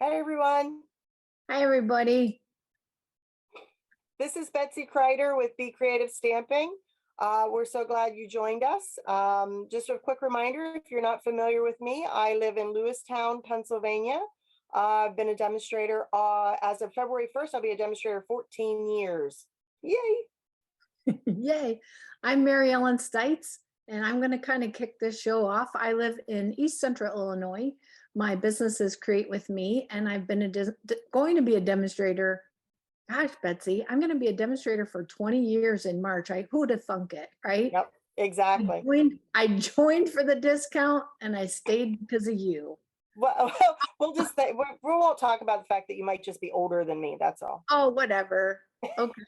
Hi, everyone. Hi, everybody. This is Betsy Kreider with Be Creative Stamping. We're so glad you joined us. Just a quick reminder, if you're not familiar with me, I live in Lewistown, Pennsylvania. I've been a demonstrator as of February 1st. I'll be a demonstrator 14 years. Yay. Yay. I'm Mary Ellen Stites, and I'm going to kind of kick this show off. I live in East Central Illinois. My business is Create With Me, and I've been going to be a demonstrator. Gosh, Betsy, I'm going to be a demonstrator for 20 years in March. Who'd have thunk it, right? Yep, exactly. I joined for the discount, and I stayed because of you. Well, we'll just say, we won't talk about the fact that you might just be older than me. That's all. Oh, whatever. Okay.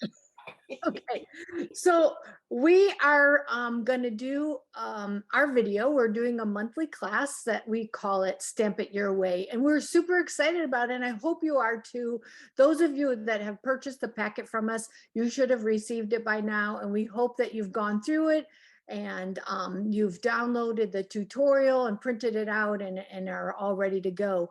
Okay, so we are going to do our video. We're doing a monthly class that we call it Stamp It Your Way, and we're super excited about it, and I hope you are too. Those of you that have purchased the packet from us, you should have received it by now, and we hope that you've gone through it and you've downloaded the tutorial and printed it out and are all ready to go.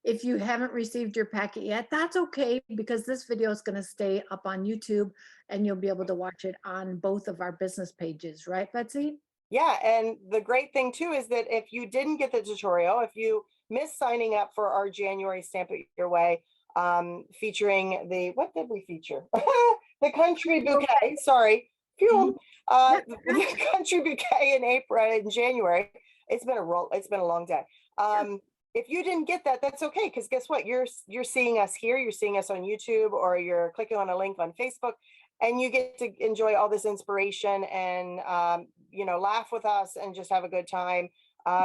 If you haven't received your packet yet, that's okay, because this video is going to stay up on YouTube and you'll be able to watch it on both of our business pages, right, Betsy? Yeah, and the great thing too is that if you didn't get the tutorial, if you missed signing up for our January Stamp It Your Way, featuring what did we feature? The country bouquet, sorry. Phew. The country bouquet in January. It's been a long day. If you didn't get that, that's okay, because guess what? You're seeing us here, you're seeing us on YouTube, or you're clicking on a link on Facebook, and you get to enjoy all this inspiration and laugh with us and just have a good time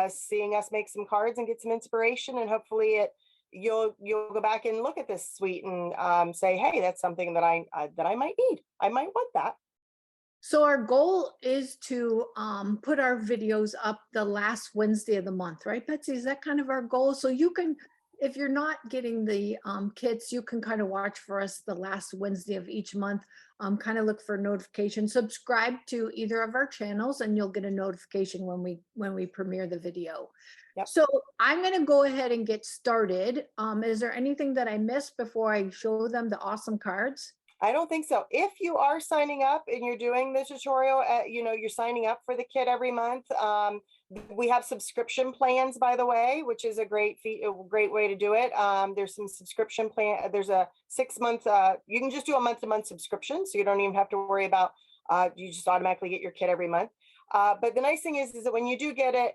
seeing us make some cards and get some inspiration, and hopefully you'll go back and look at this suite and say, hey, that's something that I might need. I might want that. So our goal is to put our videos up the last Wednesday of the month, right, Betsy? Is that kind of our goal? So you can, if you're not getting the kits, you can kind of watch for us the last Wednesday of each month, kind of look for notifications, subscribe to either of our channels, and you'll get a notification when we premiere the video. Yep. So I'm going to go ahead and get started. Is there anything that I missed before I show them the awesome cards? I don't think so. If you are signing up and you're doing the tutorial, you're signing up for the kit every month. We have subscription plans, by the way, which is a great way to do it. There's some subscription plan. There's a 6-month. You can just do a month-to-month subscription, so you don't even have to worry about. You just automatically get your kit every month. But the nice thing is that when you do get it,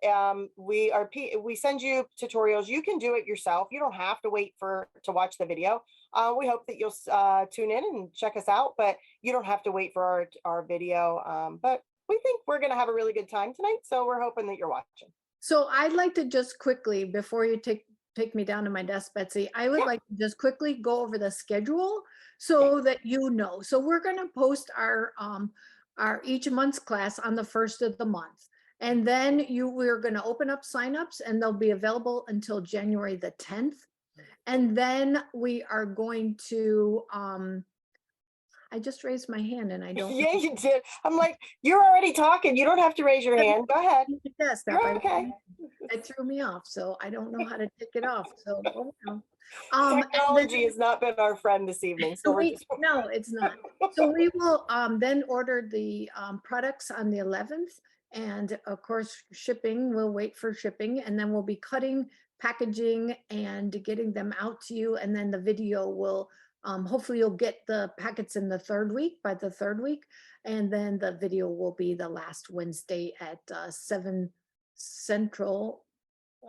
we send you tutorials. You can do it yourself. You don't have to wait to watch the video. We hope that you'll tune in and check us out, but you don't have to wait for our video. But we think we're going to have a really good time tonight, so we're hoping that you're watching. So I'd like to just quickly, before you take me down to my desk, Betsy, I would like to just quickly go over the schedule so that you know. So we're going to post our each month's class on the 1st of the month. And then we're going to open up signups, and they'll be available until January the 10th. And then we are going to, I just raised my hand and I don't. Yeah, you did. I'm like, you're already talking. You don't have to raise your hand. Go ahead. Yes, you're okay. It threw me off, so I don't know how to take it off. So, technology has not been our friend this evening. So no, it's not. So we will then order the products on the 11th. And of course, shipping, we'll wait for shipping, and then we'll be cutting, packaging, and getting them out to you. And then the video will, hopefully you'll get the packets in the by the third week. And then the video will be the last Wednesday at 7 Central.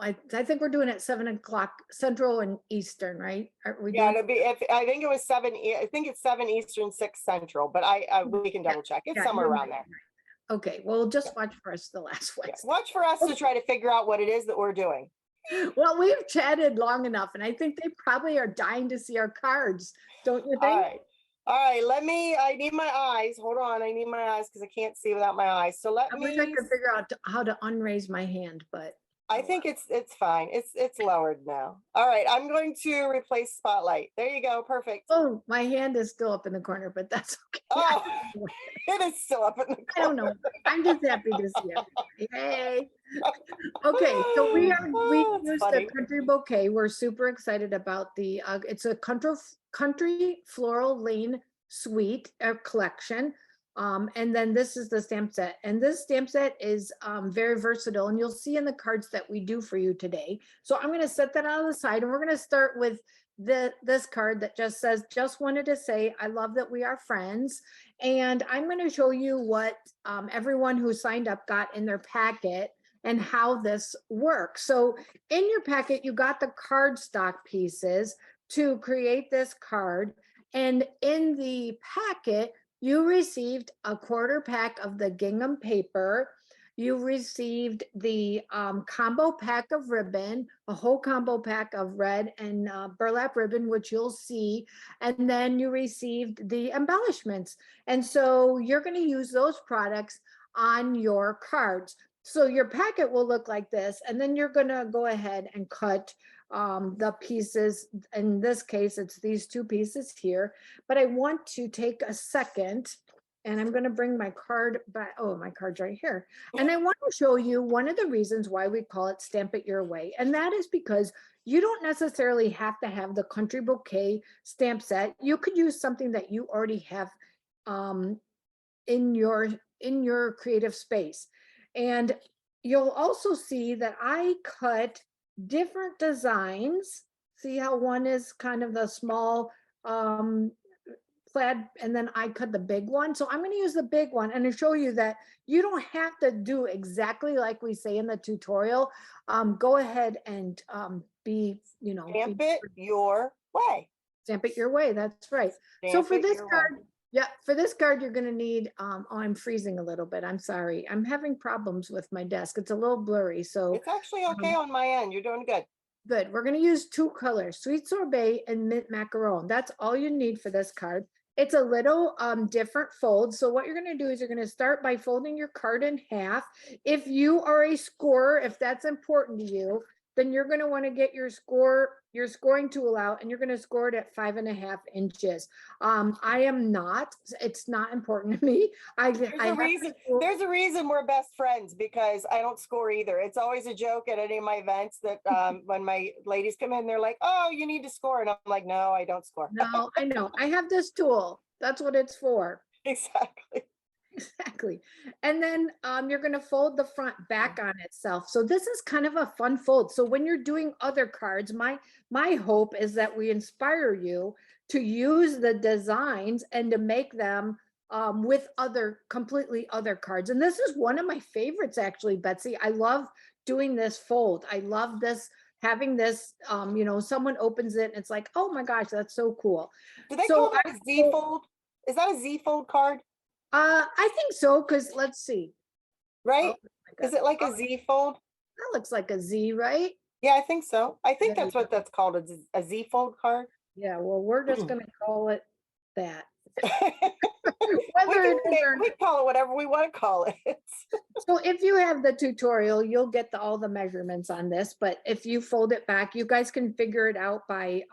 I think we're doing it 7 o'clock Central and Eastern, right? Yeah, it'll be. I think it was 7. I think it's 7 Eastern, 6 Central, but we can double check. It's somewhere around there. Okay, well, just watch for us the last Wednesday. Watch for us to try to figure out what it is that we're doing. Well, we've chatted long enough, and I think they probably are dying to see our cards, don't you think? All right. I need my eyes. Hold on. I need my eyes because I can't see without my eyes. So I wish I could figure out how to unraise my hand, but I think it's fine. It's lowered now. All right, I'm going to replace spotlight. There you go. Perfect. Oh, my hand is still up in the corner, but that's okay. Oh, it is still up in the corner. I don't know. I'm just happy to see everybody. Hey. Okay, so we Oh, it's used the funny. country bouquet. We're super excited about the it's a country floral lane suite collection. And then this is the stamp set. And this stamp set is very versatile, and you'll see in the cards that we do for you today. So I'm going to set that on the side, and we're going to start with this card that just says, just wanted to say, I love that we are friends. And I'm going to show you what everyone who signed up got in their packet and how this works. So in your packet, you got the cardstock pieces to create this card. And in the packet, you received a quarter pack of the gingham paper. You received the combo pack of ribbon, a whole combo pack of red and burlap ribbon, which you'll see. And then you received the embellishments. And so you're going to use those products on your cards. So your packet will look like this, and then you're going to go ahead and cut the pieces. In this case, it's these two pieces here, but I want to take a second, and I'm going to bring my card back. Oh, my card's right here. And I want to show you one of the reasons why we call it Stamp It Your Way. And that is because you don't necessarily have to have the country bouquet stamp set. You could use something that you already have in your creative space. And you'll also see that I cut different designs. See how one is kind of the small plaid, and then I cut the big one. So I'm going to use the big one and to show you that you don't have to do exactly like we say in the tutorial. Go ahead and be, Stamp it your way. Stamp it your way. That's right. So Stamp for it this your card, way. yeah, for this card, you're going to need, oh, I'm freezing a little bit. I'm sorry. I'm having problems with my desk. It's a little blurry. So It's actually okay on my end. You're doing good. good. We're going to use two colors, sweet sorbet and mint macaron. That's all you need for this card. It's a little different fold. So what you're going to do is you're going to start by folding your card in half. If you are a scorer, if that's important to you, then you're going to want to get your scoring tool out, and you're going to score it at 5.5 inches. I am not. It's not important to me. There's a reason we're best friends, because I don't score either. It's always a joke at any of my events that when my ladies come in, they're like, "Oh, you need to score," and I'm like, "No, I don't score." No, I know. I have this tool. That's what it's for. Exactly. Exactly. And then you're going to fold the front back on itself. So this is kind of a fun fold. So when you're doing other cards, my hope is that we inspire you to use the designs and to make them with completely other cards. And this is one of my favorites, actually, Betsy. I love doing this fold. I love this, having this, someone opens it and it's like, oh my gosh, that's so cool. Do they So call that a Z fold? Is that a Z fold card? I think so, because let's see. Right? Oh my Is God. it like Oh, a Z fold? that looks like a Z, right? Yeah, I think so. I think There that's you what that's called, a Z fold card. Yeah, well, we're just gonna call it that. We Whether can it is or we call it whatever we want to call it. so if you have the tutorial, you'll get all the measurements on this, but if you fold it back, you guys can figure it out by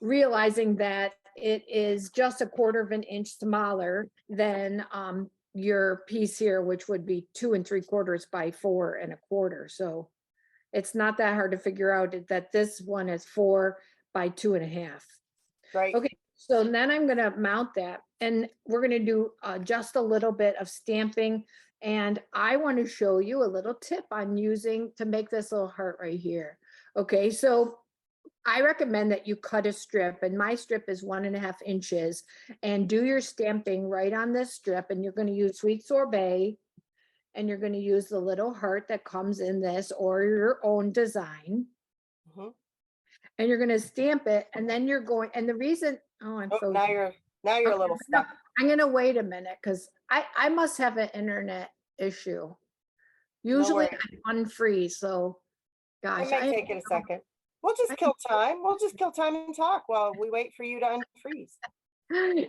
realizing that it is just 1/4 inch smaller than your piece here, which would be 2 3/4 by 4 1/4. So it's not that hard to figure out that this one is 4 by 2.5. Right. Okay, so then I'm gonna mount that, and we're gonna do just a little bit of stamping. And I want to show you a little tip on using to make this little heart right here. Okay, so I recommend that you cut a strip, and my strip is 1.5 inches, and do your stamping right on this strip. And you're going to use sweet sorbet, and you're going to use the little heart that comes in this or your own design. Mhm. And you're going to stamp it, and then you're going, and the reason, oh, I'm Oh, frozen. now you're a little stuck. I'm going to wait a minute, because I must have an internet issue. No Usually worries. I unfreeze, so gosh. It may take it a second. We'll just kill time. We'll just kill time and talk while we wait for you to unfreeze.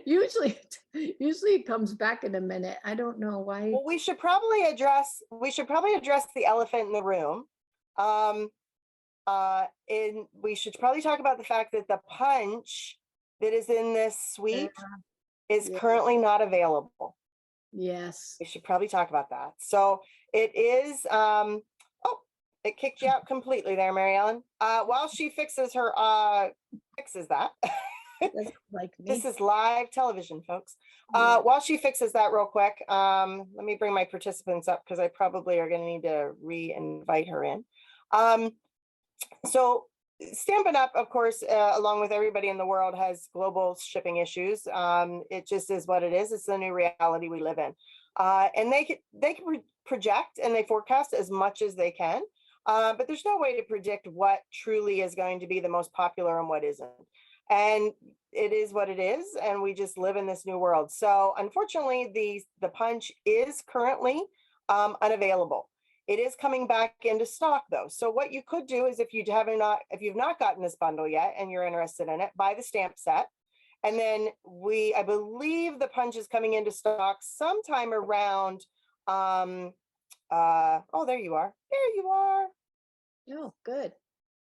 Usually it comes back in a minute. I don't know why. Well, we should probably address the elephant in the room. And we should probably talk about the fact that the punch that is in this suite is Yeah. currently not available. Yes. We should probably talk about that. So it is, oh, it kicked you out completely there, Mary Ellen. While she fixes her, fixes that. Doesn't like This me. is live television, folks. Yeah. While she fixes that real quick, let me bring my participants up because I probably are going to need to re-invite her in. So Stampin' Up, of course, along with everybody in the world, has global shipping issues. It just is what it is. It's the new reality we live in. And they can project and they forecast as much as they can. But there's no way to predict what truly is going to be the most popular and what isn't. And it is what it is, and we just live in this new world. So unfortunately, the punch is currently unavailable. It is coming back into stock though. So what you could do is if you've not gotten this bundle yet and you're interested in it, buy the stamp set. And then I believe the punch is coming into stock sometime around, oh, there you are. There you are. Oh, good.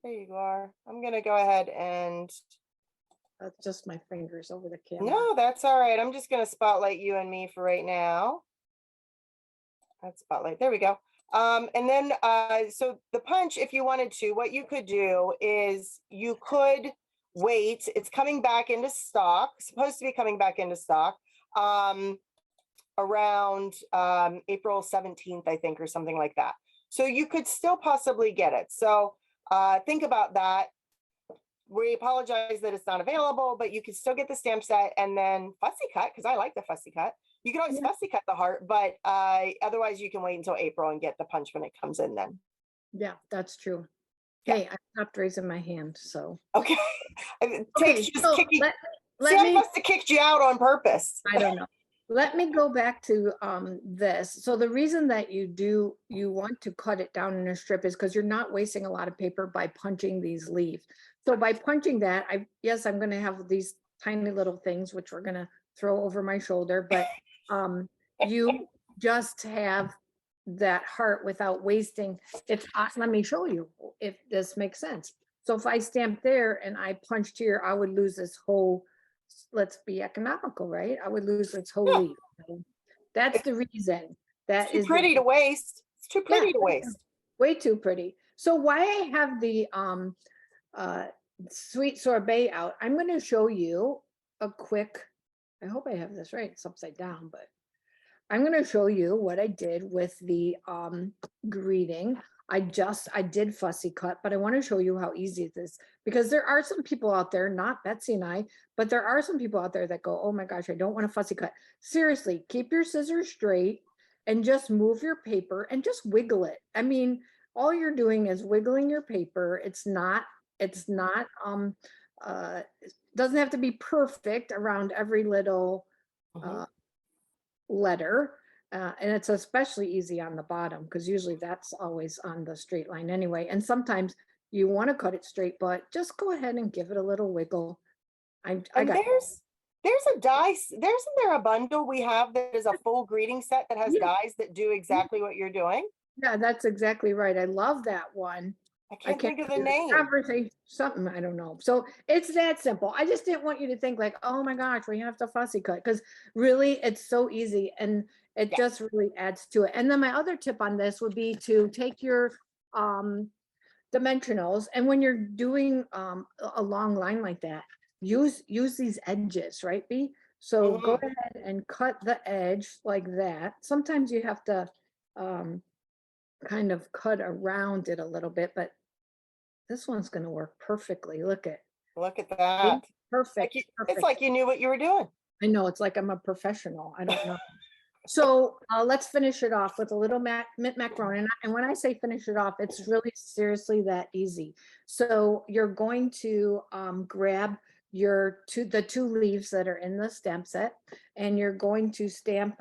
There you are. I'm going to go ahead and. That's just my fingers over the camera. No, that's all right. I'm just going to spotlight you and me for right now. That's spotlight. There we go. And then, so the punch, if you wanted to, what you could do is you could wait. It's coming back into stock, supposed to be coming back into stock around April 17th, I think, or something like that. So you could still possibly get it. So think about that. We apologize that it's not available, but you can still get the stamp set and then fussy cut, because I like the fussy cut. You can always fussy cut the heart, but otherwise you can wait until April and get the punch when it comes in then. Yeah, that's true. Yeah. Hey, I stopped raising my hand, so. Okay. Okay, so Sam must have kicked you out on purpose. I don't know. Let me go back to this. So the reason that you want to cut it down in a strip is because you're not wasting a lot of paper by punching these leaves. So by punching that, I'm going to have these tiny little things, which we're going to throw over my shoulder, but you just have that heart without wasting. Let me show you if this makes sense. So if I stamp there and I punched here, I would lose this whole, let's be economical, right? I would lose this whole leaf. That's the reason. That is too pretty to waste. It's too pretty to waste. Way too pretty. So why I have the sweet sorbet out, I'm going to show you a quick, I hope I have this right, it's upside down, but I'm going to show you what I did with the greeting. I did fussy cut, but I want to show you how easy it is, because there are some people out there, not Betsy and I, but there are some people out there that go, oh my gosh, I don't want to fussy cut. Seriously, keep your scissors straight and just move your paper and just wiggle it. I mean, all you're doing is wiggling your paper. It doesn't have to be perfect around every little letter. And it's especially easy on the bottom because usually that's always on the straight line anyway. And sometimes you want to cut it straight, but just go ahead and give it a little wiggle. There's a die. Isn't there a bundle we have that is a full greeting set that has dies that do exactly what you're doing? Yeah, that's exactly right. I love that one. I can't think of the name. Something, I don't know. So it's that simple. I just didn't want you to think like, oh my gosh, we have to fussy cut, because really it's so easy and it just really adds to it. And then my other tip on this would be to take your dimensionals, and when you're doing a long line like that, use these edges, right, B? So go ahead and cut the edge like that. Sometimes you have to kind of cut around it a little bit, but this one's going to work perfectly. Look at that. Perfect. It's like you knew what you were doing. I know, it's like I'm a professional. I don't know. So let's finish it off with a little mint macaroni. And when I say finish it off, it's really seriously that easy. So you're going to grab the two leaves that are in the stamp set, and you're going to stamp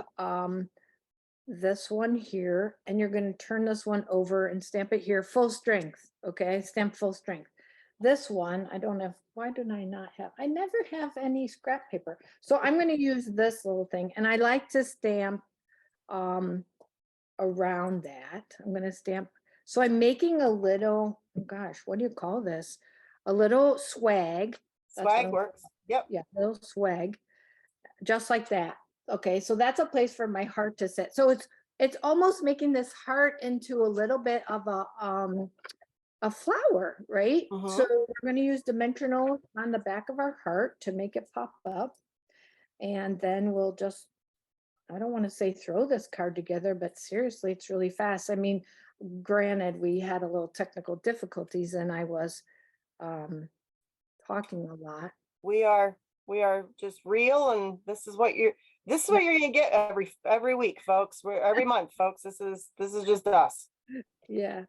this one here, and you're going to turn this one over and stamp it here full strength. Okay, stamp full strength. This one I don't have. Why do I not have? I never have any scrap paper, so I'm going to use this little thing, and I like to stamp around that. I'm going to stamp, so I'm making a little, oh gosh, what do you call this, a little swag. Swag works. Yep. Yeah, little swag, just like that. Okay, so that's a place for my heart to sit. So it's almost making this heart into a little bit of a flower, right? So Mhm. we're going to use dimensional on the back of our heart to make it pop up. And then we'll just, I don't want to say throw this card together, but seriously, it's really fast. I mean, granted, we had a little technical difficulties and I was talking a lot. We are just real, and this is what you're gonna get every week, folks. We're every month, folks. This is just us. Yeah.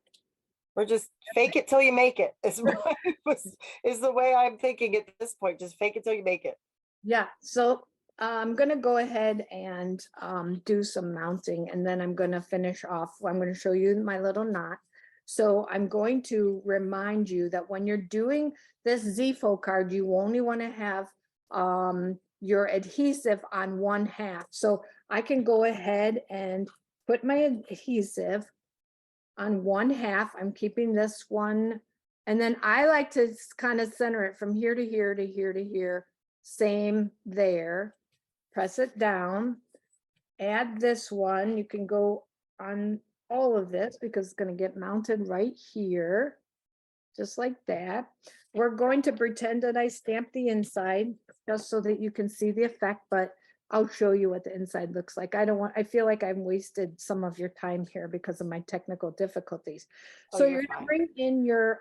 We're just fake it till you make it. Is the way I'm thinking at this point. Just fake it till you make it. Yeah, so I'm gonna go ahead and do some mounting and then I'm gonna finish off. I'm gonna show you my little knot. So I'm going to remind you that when you're doing this ZFO card, you only want to have your adhesive on one half. So I can go ahead and put my adhesive on one half. I'm keeping this one. And then I like to kind of center it from here to here to here to here. Same there. Press it down. Add this one. You can go on all of this because it's going to get mounted right here. Just like that. We're going to pretend that I stamped the inside just so that you can see the effect, but I'll show you what the inside looks like. I feel like I've wasted some of your time here because of my technical difficulties. Oh, So you're you're gonna fine. bring in your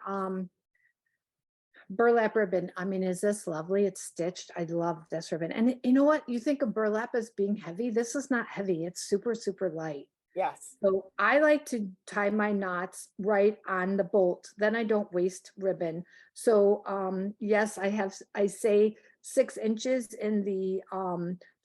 burlap ribbon. I mean, is this lovely? It's stitched. I love this ribbon. And you know what? You think of burlap as being heavy. This is not heavy. It's super, super light. Yes. So I like to tie my knots right on the bolt, then I don't waste ribbon. So yes, I say 6 inches in the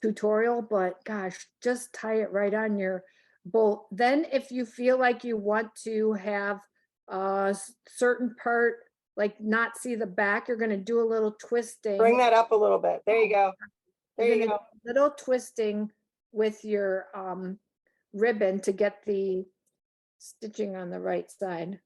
tutorial, but gosh, just tie it right on your bolt. Then if you feel like you want to have a certain part, like not see the back, you're gonna do a little twisting. Bring that up a little bit. There you go. There You're you gonna go. do a little twisting with your ribbon to get the stitching on the right side.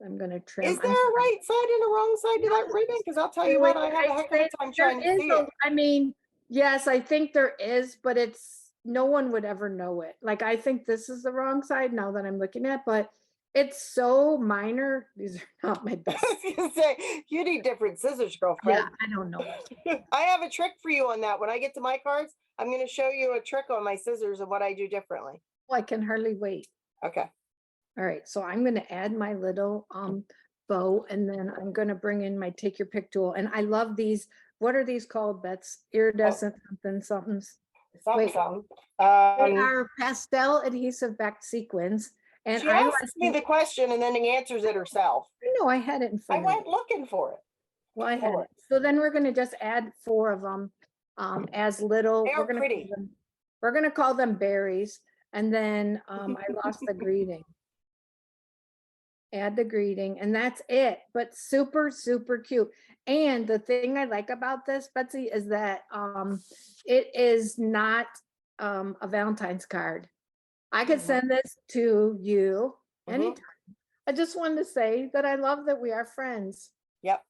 I'm gonna trim. Is there a right side and a wrong side to that ribbon? Because I'll tell you what, I have a heck of a time There trying to is see a, it. I mean, yes, I think there is, but it's, no one would ever know it. Like, I think this is the wrong side now that I'm looking at, but it's so minor. These are not my I best. was gonna say, you need different scissors, Yeah, girlfriend. I don't know. I have a trick for you on that. When I get to my cards, I'm gonna show you a trick on my scissors and what I do differently. Oh, I can hardly wait. Okay. All right, so I'm gonna add my little bow and then I'm gonna bring in my take your pick tool. And I love these. What are these called, Bets? Iridescent somethings. Something, Wait, something. they are pastel adhesive backed sequins. And She I like, asks me the question and then answers it herself. I know I had it in I front of me. went looking for it. Well, I had Oh, it. So then we're gonna just add 4 of them as little, They are pretty. we're gonna call them berries. And then I lost the greeting. Add the greeting and that's it, but super, super cute. And the thing I like about this, Betsy, is that it is not a Valentine's card. I could Mhm. send this to you Mhm. anytime. I just wanted to say that I love that we are friends. Yep.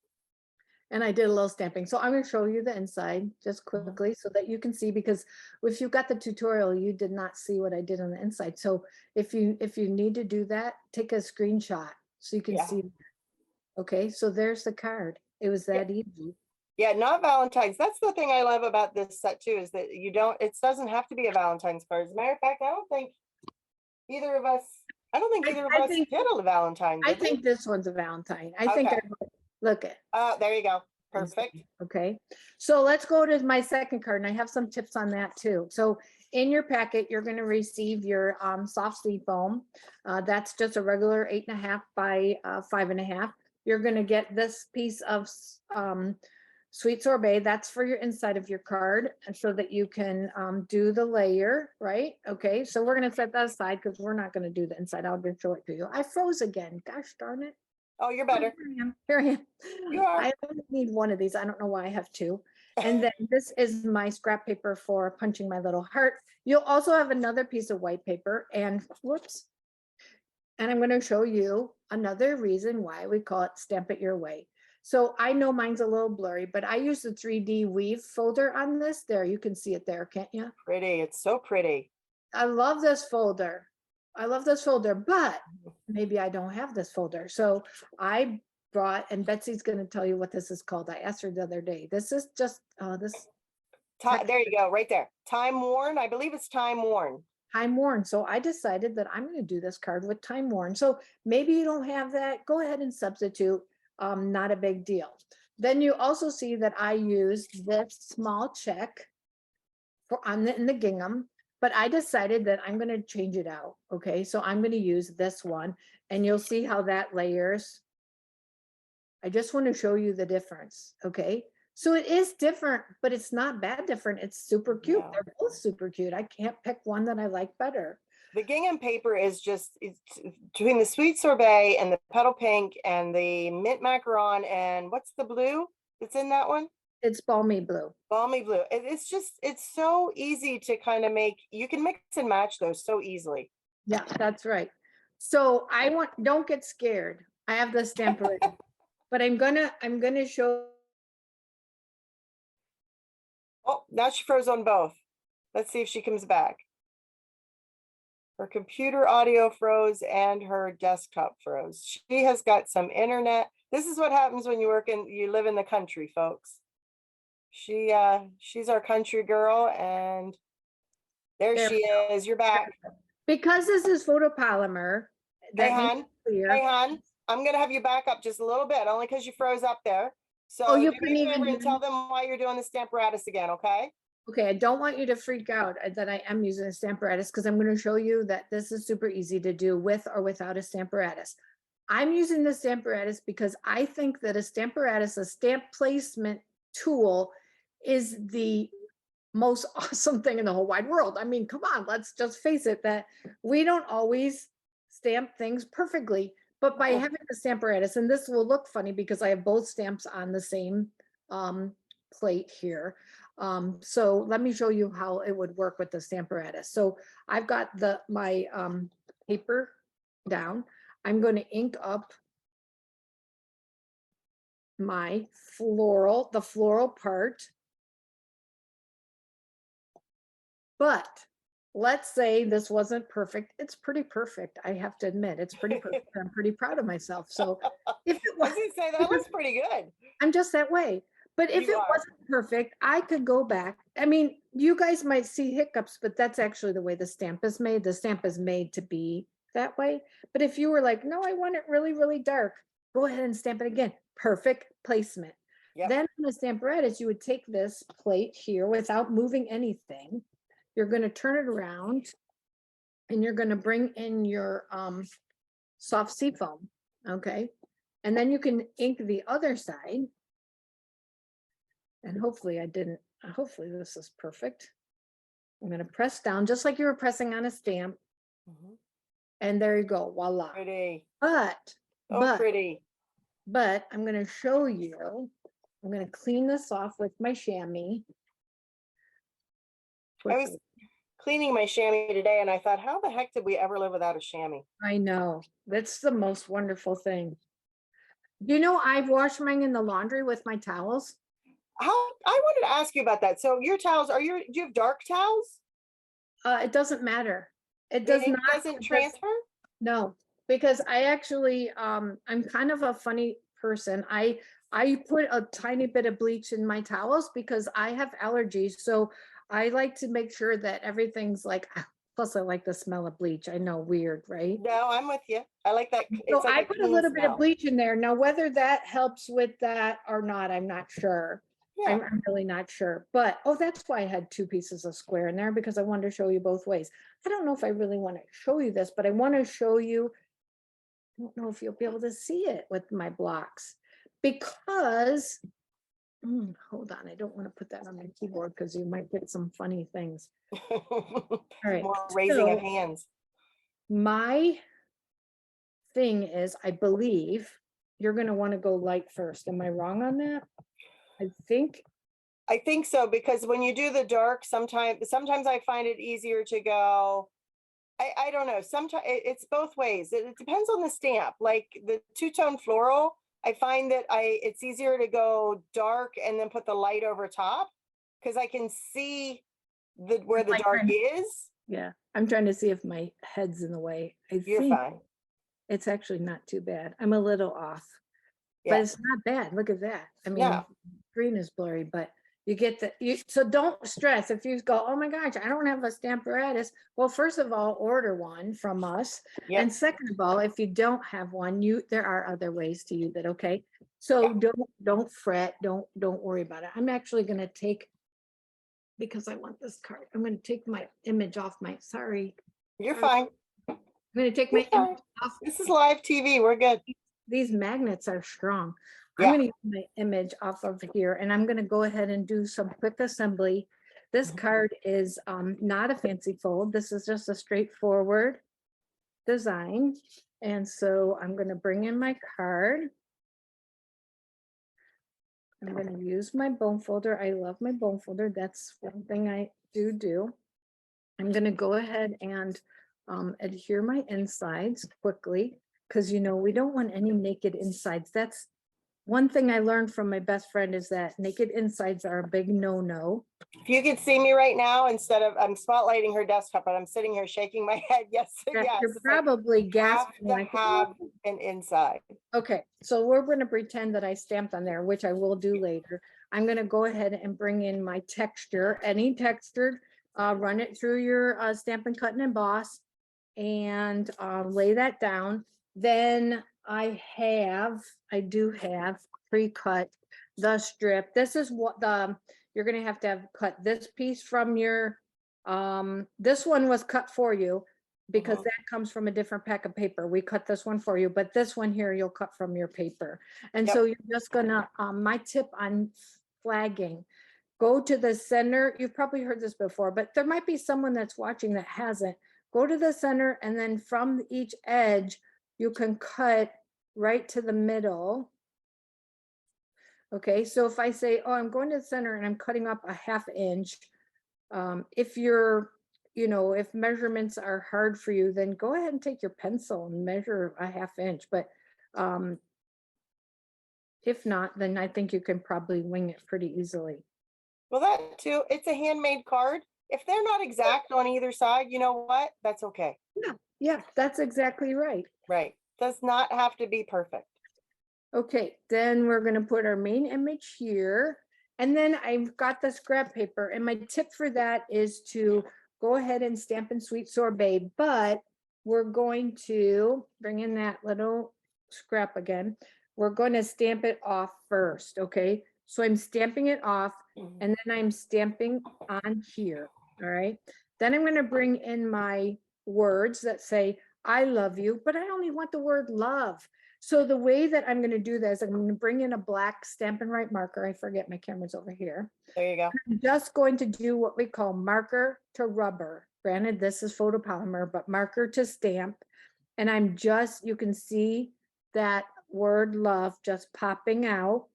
And I did a little stamping. So I'm going to show you the inside just Mhm. quickly so that you can see, because if you got the tutorial, you did not see what I did on the inside. So if you need to do that, take a screenshot so you can Yeah. see. Okay, so there's the card. It was Yeah. that easy. Yeah, not Valentine's. That's the thing I love about this set too, is that it doesn't have to be a Valentine's card. As a matter of fact, I don't think either of us I think did a Valentine, I did we? think this one's a Valentine. I think Okay. look at. There you go. Perfect. Okay, so let's go to my second card, and I have some tips on that too. So in your packet, you're going to receive your soft sleeve foam. That's just a regular 8.5 by 5.5. You're going to get this piece of sweet sorbet. That's for your inside of your card, and so that you can do the layer, right? Okay, so we're going to set that aside because we're not going to do the inside. I'll just show it to you. I froze again. Gosh darn it. Oh, you're better. Here I am. You are. I only need one of these. I don't know why I have 2. And then this is my scrap paper for punching my little heart. You'll also have another piece of white paper and whoops. And I'm going to show you another reason why we call it Stamp It Your Way. So I know mine's a little blurry, but I use the 3D weave folder on this. There, you can see it there, can't you? Pretty. It's so pretty. I love this folder. I love this folder, but maybe I don't have this folder. So I brought, and Betsy's going to tell you what this is called. I asked her the other day. This is just this There you go, right there. Time worn. I believe it's time worn. time worn. So I decided that I'm going to do this card with time worn. So maybe you don't have that. Go ahead and substitute. Not a big deal. Then you also see that I used this small check for in the gingham, but I decided that I'm going to change it out. Okay, so I'm going to use this one, and you'll see how that layers. I just want to show you the difference. Okay, so it is different, but it's not bad different. It's super cute. Yeah. They're both super cute. I can't pick one that I like better. The gingham paper is just, it's between the sweet sorbet and the petal pink and the mint macaron and what's the blue that's in that one? It's balmy blue. Balmy blue. It's just, it's so easy to kind of make, you can mix and match those so easily. Yeah, that's right. So don't get scared. I have the stamp already, but I'm gonna show. Oh, now she froze on both. Let's see if she comes back. Her computer audio froze and her desktop froze. She has got some internet. This is what happens when you live in the country, folks. She's our country girl, and there she is. You're back. Because this is photopolymer. Hey, hon. Hey, hon. I'm gonna have you back up just a little bit, only because you froze up there. So you do couldn't me a favor even and tell them why you're doing the Stamparatus again, okay? Okay, I don't want you to freak out that I am using a Stamparatus, because I'm going to show you that this is super easy to do with or without a Stamparatus. I'm using the Stamparatus because I think that a Stamparatus, a stamp placement tool, is the most awesome thing in the whole wide world. I mean, come on, let's just face it, that we don't always stamp things perfectly, but by having the Stamparatus, and this will look funny because I have both stamps on the same plate here. So let me show you how it would work with the Stamparatus. So I've got my paper down. I'm going to ink up my the floral part. But let's say this wasn't perfect. It's pretty perfect. I have to admit, it's pretty perfect. I'm pretty proud of myself. So if it I was, was gonna say that looks pretty good. I'm just that way. But if You it are. wasn't perfect, I could go back. I mean, you guys might see hiccups, but that's actually the way the stamp is made. The stamp is made to be that way. But if you were like, no, I want it really, really dark, go ahead and stamp it again. Perfect placement. Yep. Then on the Stamparatus, you would take this plate here without moving anything. You're going to turn it around and you're going to bring in your soft seafoam. Okay. And then you can ink the other side. And hopefully hopefully this is perfect. I'm going to press down just like you were pressing on a stamp. And there you go. Voila. Pretty. But Pretty. But I'm going to show you. I'm going to clean this off with my chamois. I was cleaning my chamois today and I thought, how the heck did we ever live without a chamois? I know. That's the most wonderful thing. You know, I've washed mine in the laundry with my towels. I wanted to ask you about that. So your towels, do you have dark towels? It doesn't matter. It does not. It doesn't transfer? No, because I actually, I'm kind of a funny person. I put a tiny bit of bleach in my towels because I have allergies. So I like to make sure that everything's like, plus I like the smell of bleach. I know, weird, right? No, I'm with you. I like that. So I put a little bit of bleach in there. Now, whether that helps with that or not, I'm not sure. Yeah. I'm really not sure. But, oh, that's why I had 2 pieces of square in there, because I wanted to show you both ways. I don't know if I really want to show you this, but I want to show you. I don't know if you'll be able to see it with my blocks, because, hold on, I don't want to put that on my keyboard because you might get some funny things. All right. More raising of hands. My thing is, I believe you're going to want to go light first. Am I wrong on that? I think so, because when you do the dark, sometimes I find it easier to go, I don't know, sometimes it's both ways. It depends on the stamp. Like the two-tone floral, I find that it's easier to go dark and then put the light over top, because I can see where the dark is. Yeah, I'm trying to see if my head's in the way. I You're think fine. it's actually not too bad. I'm a little off, but Yeah. it's not bad. Look at that. I mean, No. green is blurry, but you get so don't stress if you go, oh my gosh, I don't have a Stamparatus. Well, first of all, order one from us. Yep. And second of all, if you don't have one, there are other ways to use it. Okay. So don't fret. Don't worry about it. I'm actually going to take, because I want this card, I'm going to take my image off sorry. You're fine. I'm going to take You're my fine. image off. This is live TV. We're good. These magnets are strong. I'm Yeah. going to use my image off of here, and I'm going to go ahead and do some quick assembly. This card is not a fancy fold. This is just a straightforward design. And so I'm going to bring in my card. I'm going to use my bone folder. I love my bone folder. That's one thing I do. I'm going to go ahead and adhere my insides quickly, because we don't want any naked insides. That's one thing I learned from my best friend, is that naked insides are a big no-no. If you could see me right now, instead of, I'm spotlighting her desktop, but I'm sitting here shaking my head. Yes, yes. You're It's like, probably have gasping. to like, have an inside. okay, so we're going to pretend that I stamped on there, which I will do later. I'm going to go ahead and bring in my texture, any textured, run it through your Stampin' Cut and Emboss, and lay that down. Then I do have pre-cut the strip. This is what you're going to have cut this piece from your, this one was cut for you, because that comes from a different pack of paper. We cut this one for you, but this one here, you'll cut from your paper. And so you're just gonna, my tip on flagging, go to the center. You've probably heard this before, but there might be someone that's watching that hasn't. Go to the center, and then from each edge, you can cut right to the middle. Okay, so if I say, oh, I'm going to the center and I'm cutting up a 1/2 inch, if you're, if measurements are hard for you, then go ahead and take your pencil and measure a 1/2 inch. But if not, then I think you can probably wing it pretty easily. Well, that too, it's a handmade card. If they're not exact on either side, you know what? That's okay. Yeah, that's exactly right. Right. Does not have to be perfect. Okay, then we're going to put our main image here. And then I've got the scrap paper, and my tip for that is to go ahead and stamp in Sweet Sorbet, but we're going to bring in that little scrap again. We're going to stamp it off first, okay? So I'm stamping it off, and then I'm stamping on here, all right? Then I'm going to bring in my words that say, I love you, but I only want the word love. So the way that I'm going to do this, I'm going to bring in a black Stampin' Right marker. I forget my camera's over here. There you go. I'm just going to do what we call marker to rubber. Granted, this is photopolymer, but marker to stamp. And I'm just, you can see that word love just popping out.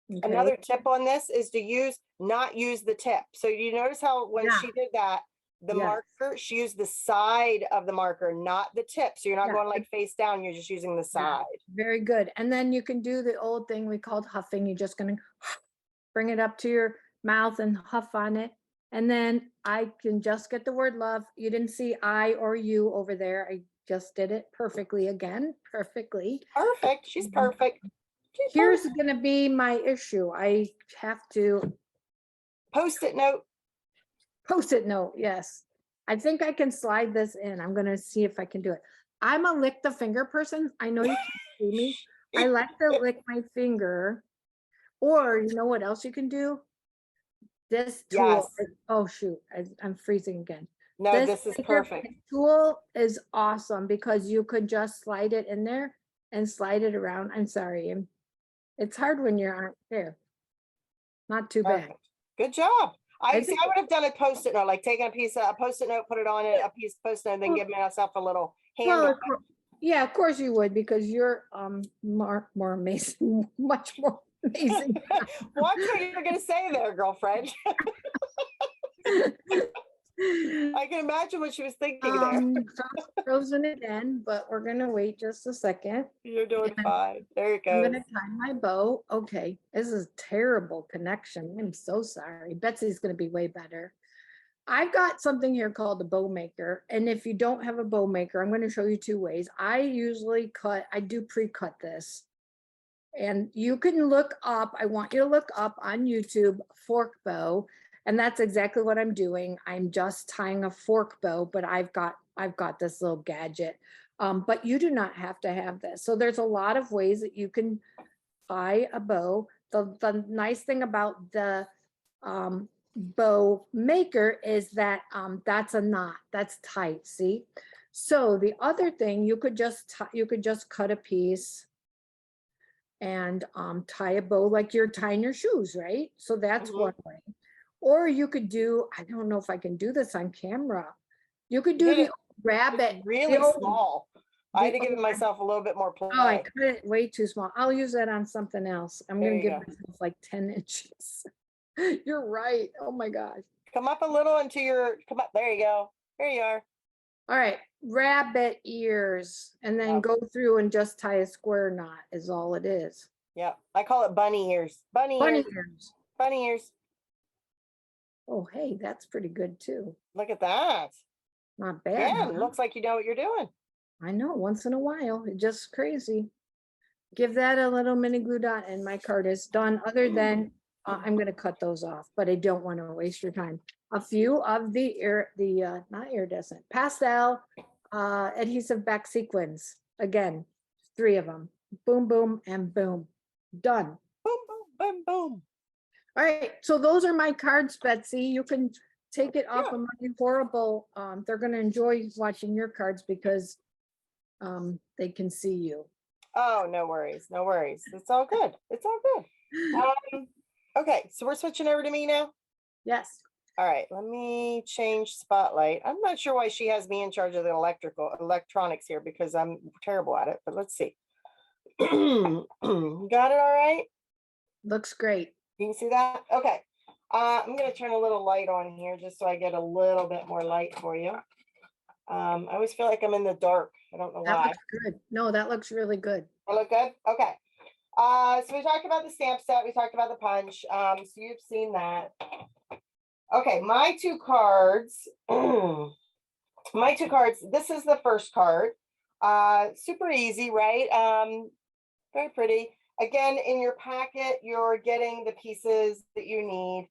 Okay. Another tip on this is to not use the tip. So you notice how when she did that, the marker, she used the side of the marker, not the tip. So you're not going like face down, you're just using the side. Very good. And then you can do the old thing we called huffing. You're just going to bring it up to your mouth and huff on it. And then I can just get the word love. You didn't see I or you over there. I just did it perfectly again. Perfectly. Perfect. She's perfect. Here's going to be my issue. I have to Post-it note. Post-it note, yes. I think I can slide this in. I'm going to see if I can do it. I'm a lick the finger person. I know you can't see me. I like to lick my finger. Or you know what else you can do? This tool. Yes. Oh, shoot. I'm freezing again. No, this is perfect. Tool is awesome because you could just slide it in there and slide it around. I'm sorry. It's hard when you aren't there. Not too bad. Good job. I think would have done a post-it note, like taking a post-it note, put it on it, a piece of post-it note, and then give myself a little hand. Yeah, of course you would, because you're more amazing, much more amazing. Watch what you're gonna say there, girlfriend. I can imagine what she was thinking there. Frozen again, but we're gonna wait just a second. You're doing fine. There it goes. I'm gonna tie my bow. Okay, this is terrible connection. I'm so sorry. Betsy's gonna be way better. I've got something here called the bow maker. And if you don't have a bow maker, I'm going to show you two ways. I usually I do pre-cut this. And you can look up, I want you to look up on YouTube fork bow. And that's exactly what I'm doing. I'm just tying a fork bow, but I've got this little gadget. But you do not have to have this. So there's a lot of ways that you can tie a bow. The nice thing about the bow maker is that that's a knot, that's tight, see? So the other thing, you could just cut a piece and tie a bow like you're tying your shoes, right? So that's one way. Or you could do, I don't know if I can do this on camera. You could do the rabbit. Really small. I had to give myself a little bit more play. Oh, I cut it way too small. I'll use that on something else. I'm going to give myself like 10 inches. You're right. Oh my gosh. Come up a little into your, come up. There you go. There you are. All right. Rabbit ears. And then go through and just tie a square knot is all it is. Yeah. I call it bunny ears. Bunny ears. Bunny ears. Oh, hey, that's pretty good too. Look at that. Not bad. Yeah, it looks like you know what you're doing. I know, once in a while, it's just crazy. Give that a little mini glue dot and my card is done. Other than I'm going to cut those off, but I don't want to waste your time. A few of the not iridescent, pastel adhesive back sequins. Again, 3 of them. Boom, boom, and boom. Done. Boom, boom, boom, boom. All right, so those are my cards, Betsy. You can take it off of my horrible. They're going to enjoy watching your cards because they can see you. Oh, no worries. No worries. It's all good. It's all good. Okay, so we're switching over to me now. Yes. All right, let me change spotlight. I'm not sure why she has me in charge of the electronics here because I'm terrible at it, but let's see. Got it all right? Looks great. You can see that? Okay. I'm going to turn a little light on here just so I get a little bit more light for you. I always feel like I'm in the dark. I don't know why. That looks good. No, that looks really good. I look good? Okay. So we talked about the stamp set. We talked about the punch. So you've seen that. Okay, my 2 cards. My 2 cards. This is the first card. Super easy, right? Very pretty. Again, in your packet, you're getting the pieces that you need.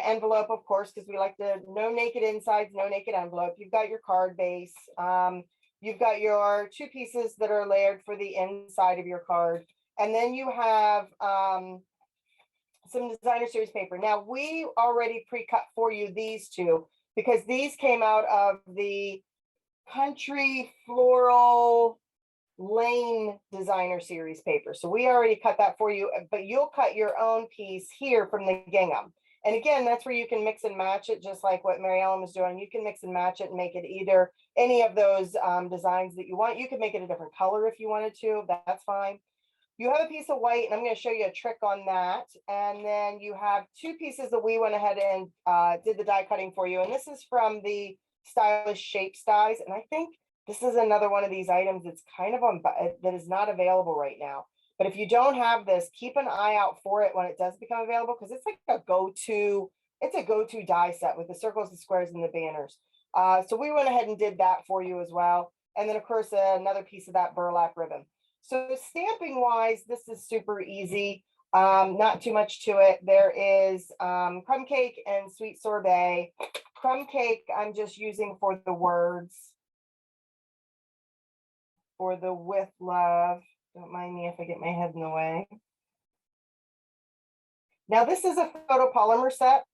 Envelope, of course, because we like to no naked insides, no naked envelope. You've got your card base. You've got your 2 pieces that are layered for the inside of your card. And then you have some designer series paper. Now, we already pre-cut for you these 2 because these came out of the Country Floral Lane designer series paper. So we already cut that for you, but you'll cut your own piece here from the gingham. And again, that's where you can mix and match it, just like what Mary Ellen was doing. You can mix and match it and make it either any of those designs that you want. You could make it a different color if you wanted to. That's fine. You have a piece of white, and I'm going to show you a trick on that. And then you have 2 pieces that we went ahead and did the die cutting for you. And this is from the Stylish Shapes dies. And I think this is another one of these items that's kind of on that is not available right now. But if you don't have this, keep an eye out for it when it does become available, because it's like a go-to, it's a go-to die set with the circles, the squares, and the banners. So we went ahead and did that for you as well. And then, of course, another piece of that burlap ribbon. So stamping wise, this is super easy. Not too much to it. There is crumb cake and sweet sorbet. Crumb cake, I'm just using for the words. For the with love. Don't mind me if I get my head in the way. Now, this is a photopolymer set.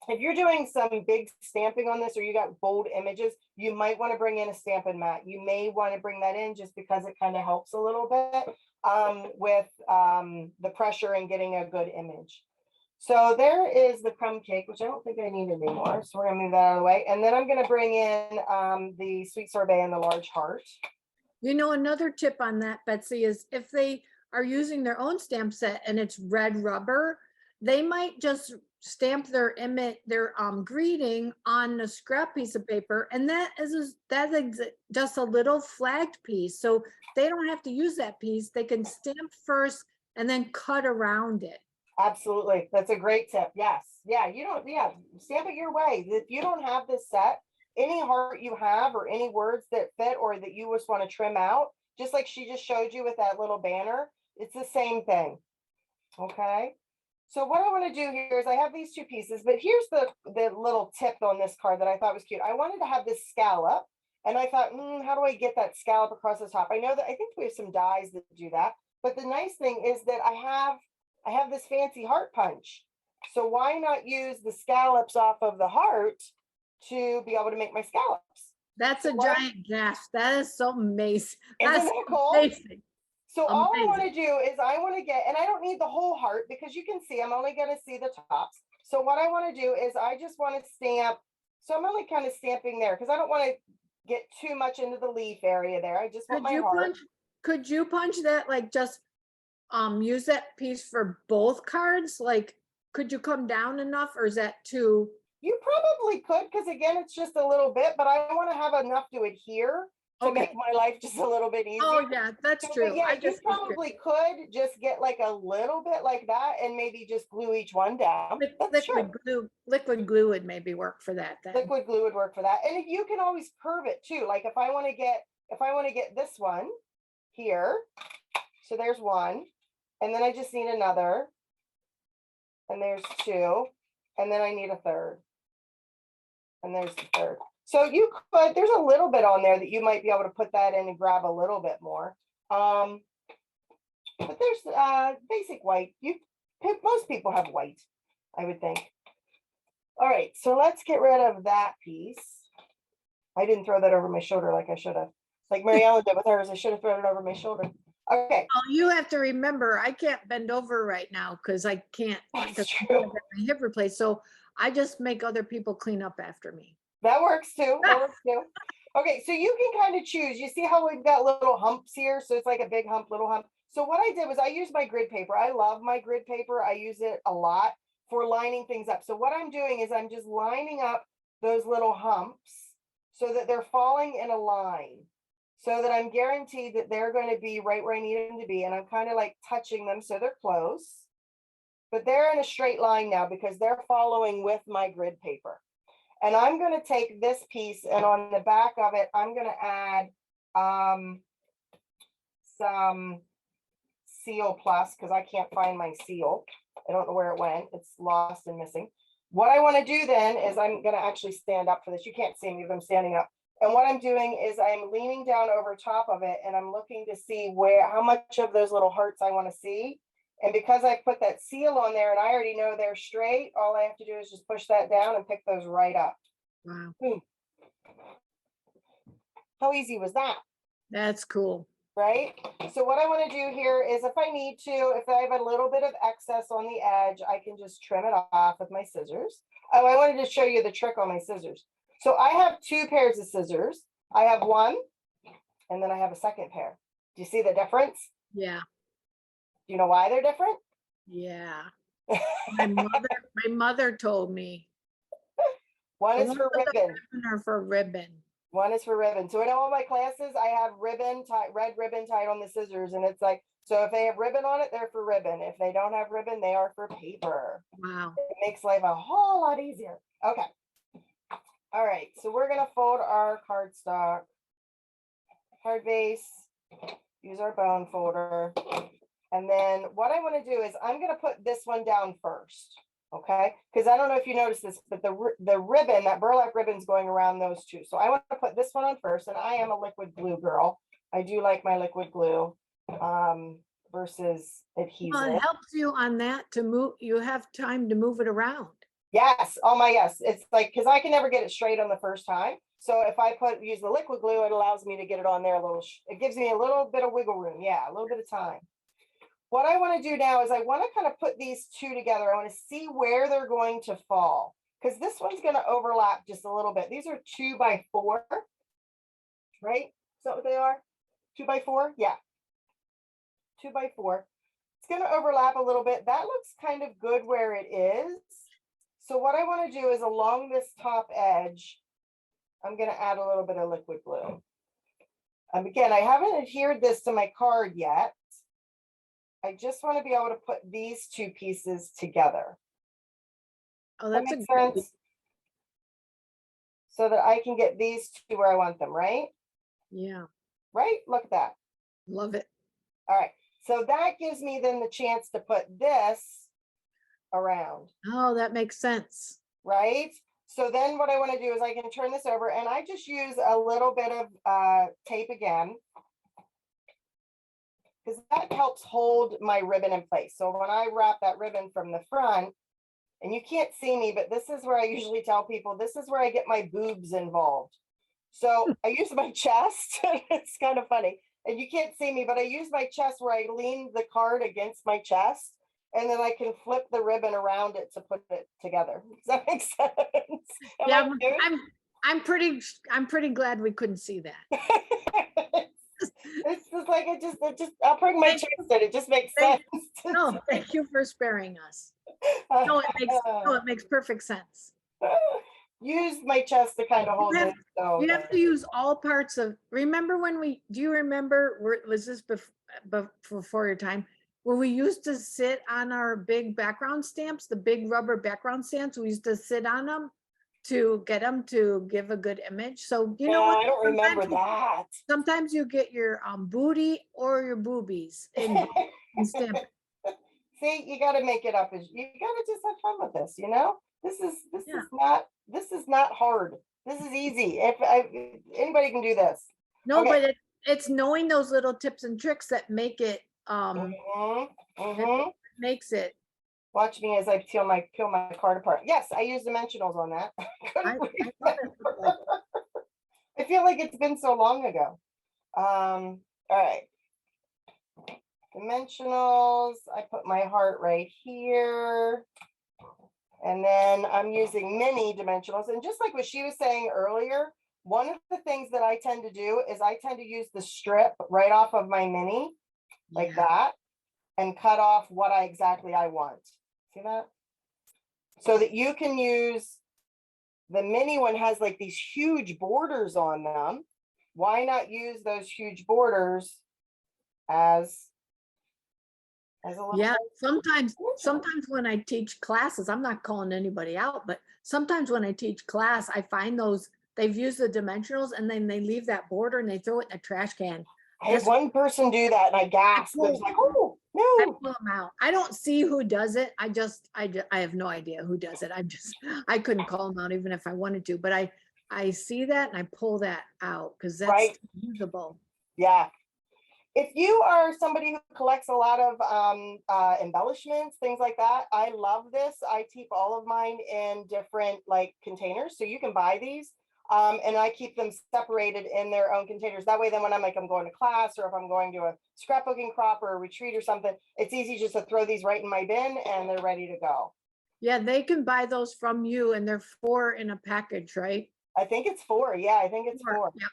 If you're doing some big stamping on this or you got bold images, you might want to bring in a Stampin' mat. You may want to bring that in just because it kind of helps a little bit with the pressure and getting a good image. So there is the crumb cake, which I don't think I need anymore. So we're going to move that out of the way. And then I'm going to bring in the sweet sorbet and the large heart. You know, another tip on that, Betsy, is if they are using their own stamp set and it's red rubber, they might just stamp their image, their greeting on a scrap piece of paper, and that is just a little flagged piece. So they don't have to use that piece. They can stamp first and then cut around it. Absolutely. That's a great tip. Yes. Yeah. You don't, yeah, stamp it your way. If you don't have this set, any heart you have or any words that fit or that you just want to trim out, just like she just showed you with that little banner, it's the same thing. Okay. So what I want to do here is I have these two pieces, but here's the little tip on this card that I thought was cute. I wanted to have this scallop, and I thought, how do I get that scallop across the top? I know that I think we have some dies that do that, but the nice thing is that I have this fancy heart punch. So why not use the scallops off of the heart to be able to make my scallops? That's So a giant gasp. That is so amazing. isn't That's that cool? amazing. So all I want Amazing. to do is I want to get, and I don't need the whole heart because you can see, I'm only going to see the tops. So what I want to do is I just want to stamp. So I'm only kind of stamping there because I don't want to get too much into the leaf area there. I just want Could my you heart. punch, could you punch that, like, just use that piece for both cards? Like, could you come down enough, or is that too? You probably could, because again, it's just a little bit, but I want to have enough to adhere to make Okay. my life just a little bit easier. Oh, yeah, that's So, but true. yeah, I you just was curious. probably could just get like a little bit like that and maybe just glue each one down. That's true. Liquid glue would maybe work for that then. Liquid glue would work for that. And you can always curve it too. Like if I want to get this one here, so there's one, and then I just need another, and there's two, and then I need a third, and there's the third. So you could, there's a little bit on there that you might be able to put that in and grab a little bit more. But there's basic white. Most people have white, I would think. All right, so let's get rid of that piece. I didn't throw that over my shoulder like I should have. Like Mary Ellen did with hers, I should have thrown it over my shoulder. Okay. Oh, you have to remember, I can't bend over right now because I can't, That's because I true. have my hip replaced. So I just make other people clean up after me. That works too. That works too. Okay, so you can kind of choose. You see how we've got little humps here? So it's like a big hump, little hump. So what I did was I used my grid paper. I love my grid paper. I use it a lot for lining things up. So what I'm doing is I'm just lining up those little humps so that they're falling in a line, so that I'm guaranteed that they're going to be right where I need them to be. And I'm kind of like touching them so they're close, but they're in a straight line now because they're following with my grid paper. And I'm going to take this piece, and on the back of it, I'm going to add some seal plus, because I can't find my seal. I don't know where it went. It's lost and missing. What I want to do then is I'm going to actually stand up for this. You can't see me if I'm standing up. And what I'm doing is I'm leaning down over top of it, and I'm looking to see how much of those little hearts I want to see. And because I put that seal on there and I already know they're straight, all I have to do is just push that down and pick those right up. Wow, How easy was that? that's cool. Right? So what I want to do here is if I need to, if I have a little bit of excess on the edge, I can just trim it off with my scissors. Oh, I wanted to show you the trick on my scissors. So I have two pairs of scissors. I have one, and then I have a second pair. Do you see the difference? Yeah, Do you know why they're different? yeah. My mother told me. One is One for was a ribbon. ribbon or for ribbon. One is for ribbon. So in all my classes, I have ribbon tied, red ribbon tied on the scissors. And it's like, so if they have ribbon on it, they're for ribbon. If they don't have ribbon, they are for paper. Wow. It makes life a whole lot easier. Okay. All right. So we're going to fold our cardstock, card base, use our bone folder. And then what I want to do is I'm going to put this one down first. Okay, because I don't know if you noticed this, but the ribbon, that burlap ribbon is going around those two. So I want to put this one on first, and I am a liquid glue girl. I do like my liquid glue versus Well, adhesive. it helps you on that to move. You have time to move it around. Yes, oh my yes. It's like, because I can never get it straight on the first time. So if I use the liquid glue, it allows me to get it on there a little. It gives me a little bit of wiggle room. Yeah, a little bit of time. What I want to do now is I want to kind of put these two together. I want to see where they're going to fall, because this one's going to overlap just a little bit. These are 2x4, right? Is that what they are? 2x4? Yeah. 2x4. It's going to overlap a little bit. That looks kind of good where it is. So what I want to do is along this top edge, I'm going to add a little bit of liquid glue. Again, I haven't adhered this to my card yet. I just want to be able to put these two pieces together. Oh, That that's a makes great, sense? So that I can get these to where I want them, right? yeah, Right? Look at that. love it. All right. So that gives me then the chance to put this around, Oh, that makes sense. right? So then what I want to do is I can turn this over and I just use a little bit of tape again, because that helps hold my ribbon in place. So when I wrap that ribbon from the front, and you can't see me, but this is where I usually tell people, this is where I get my boobs involved. So I use my chest. It's kind of funny. And you can't see me, but I use my chest where I lean the card against my chest. And then I can flip the ribbon around it to put it together. Does that make sense? Am Yeah, I cute? I'm pretty glad we couldn't see that. It's just like I'll bring my Thank- chest in. It just makes thank- sense. No, thank you for sparing us. No, it makes perfect sense. Use my chest to kind of hold You it. have, So you have to use all parts of, remember when do you remember, was this before your time? Where we used to sit on our big background stamps, the big rubber background stamps, we used to sit on them to get them to give a good image. So you yeah, know what? I don't remember that. Sometimes you get your booty or your boobies in stamp. See, you got to make it up. You got to just have fun with this. Yeah. This is not hard. This is easy. Anybody can do this. No, Okay. but it's knowing those little tips and tricks that make it Mhm. makes it. Watch me as I peel my card apart. Yes, I use dimensionals on that. I love it. I feel like it's been so long ago. All right. Dimensionals. I put my heart right here. And then I'm using mini dimensionals. And just like what she was saying earlier, one of the things that I tend to do is I tend to use the strip right off of my mini, like that, and cut off what exactly I want. See that? So that you can use, the mini one has like these huge borders on them. Why not use those huge borders as a little? Yeah, sometimes when I teach classes, I'm not calling anybody out, but sometimes when I teach class, I find they've used the dimensionals and then they leave that border and they throw it in a trash can. I had one person do that and I gasped. It was like, oh I no. pull them out. I don't see who does it. I have no idea who does it. I couldn't call them out even if I wanted to, but I see that and I pull that out because that's Right. usable. Yeah. If you are somebody who collects a lot of embellishments, things like that, I love this. I keep all of mine in different like containers. So you can buy these and I keep them separated in their own containers. That way, then when I'm going to class or if I'm going to a scrapbooking crop or a retreat or something, it's easy just to throw these right in my bin and they're ready to go. Yeah, they can buy those from you and they're 4 in a package, right? I think it's 4. Yeah, I think it's 4. Yeah.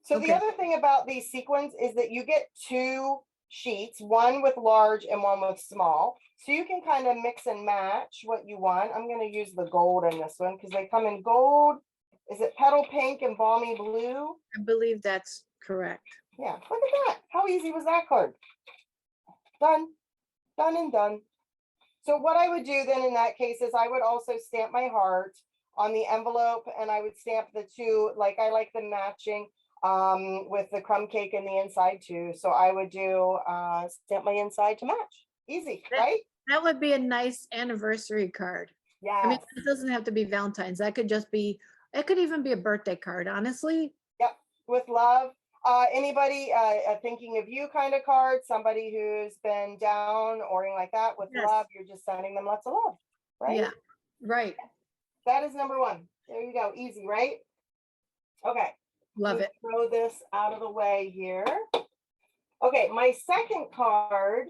So Okay. the other thing about these sequins is that you get 2 sheets, one with large and one with small. So you can kind of mix and match what you want. I'm going to use the gold in this one because they come in gold. Is it petal pink and balmy blue? I believe that's correct. Yeah, look at that. How easy was that card? Done, done and done. So what I would do then in that case is I would also stamp my heart on the envelope and I would stamp the 2, like I like them matching with the crumb cake in the inside too. So I would do stamp my inside to match. Easy, right? That would be a nice anniversary card. Yeah. I mean, it doesn't have to be Valentine's. That could just be, it could even be a birthday card, honestly. Yep. With love. Anybody thinking of you kind of card, somebody who's been down or anything like that with love, you're just sending them lots of love, right? Yeah, right. That is number 1. There you go. Easy, right? Okay. Love it. Throw this out of the way here. Okay, my second card.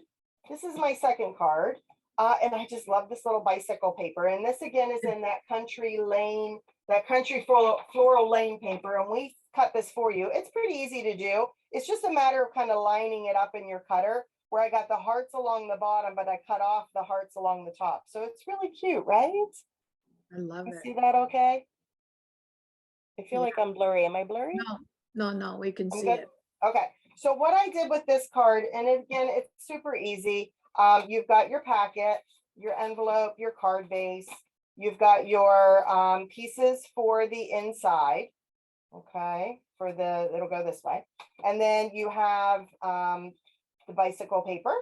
This is my second card. And I just love this little bicycle paper. And this again is in that country floral lane paper. And we cut this for you. It's pretty easy to do. It's just a matter of kind of lining it up in your cutter where I got the hearts along the bottom, but I cut off the hearts along the top. So it's really cute, right? I love You it. see that okay? I feel like I'm blurry. Am I blurry? No, we can I'm see good. it. Okay. So what I did with this card, and again, it's super easy. You've got your packet, your envelope, your card base. You've got your pieces for the inside. Okay, it'll go this way. And then you have the bicycle paper.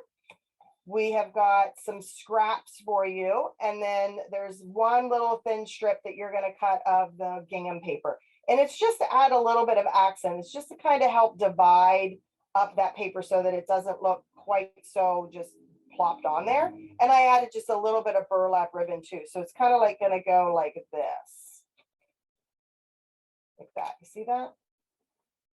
We have got some scraps for you. And then there's one little thin strip that you're going to cut of the gingham paper. And it's just to add a little bit of accent. It's just to kind of help divide up that paper so that it doesn't look quite so just plopped on there. And I added just a little bit of burlap ribbon too. So it's kind of like going to go like this. Like that. You see that?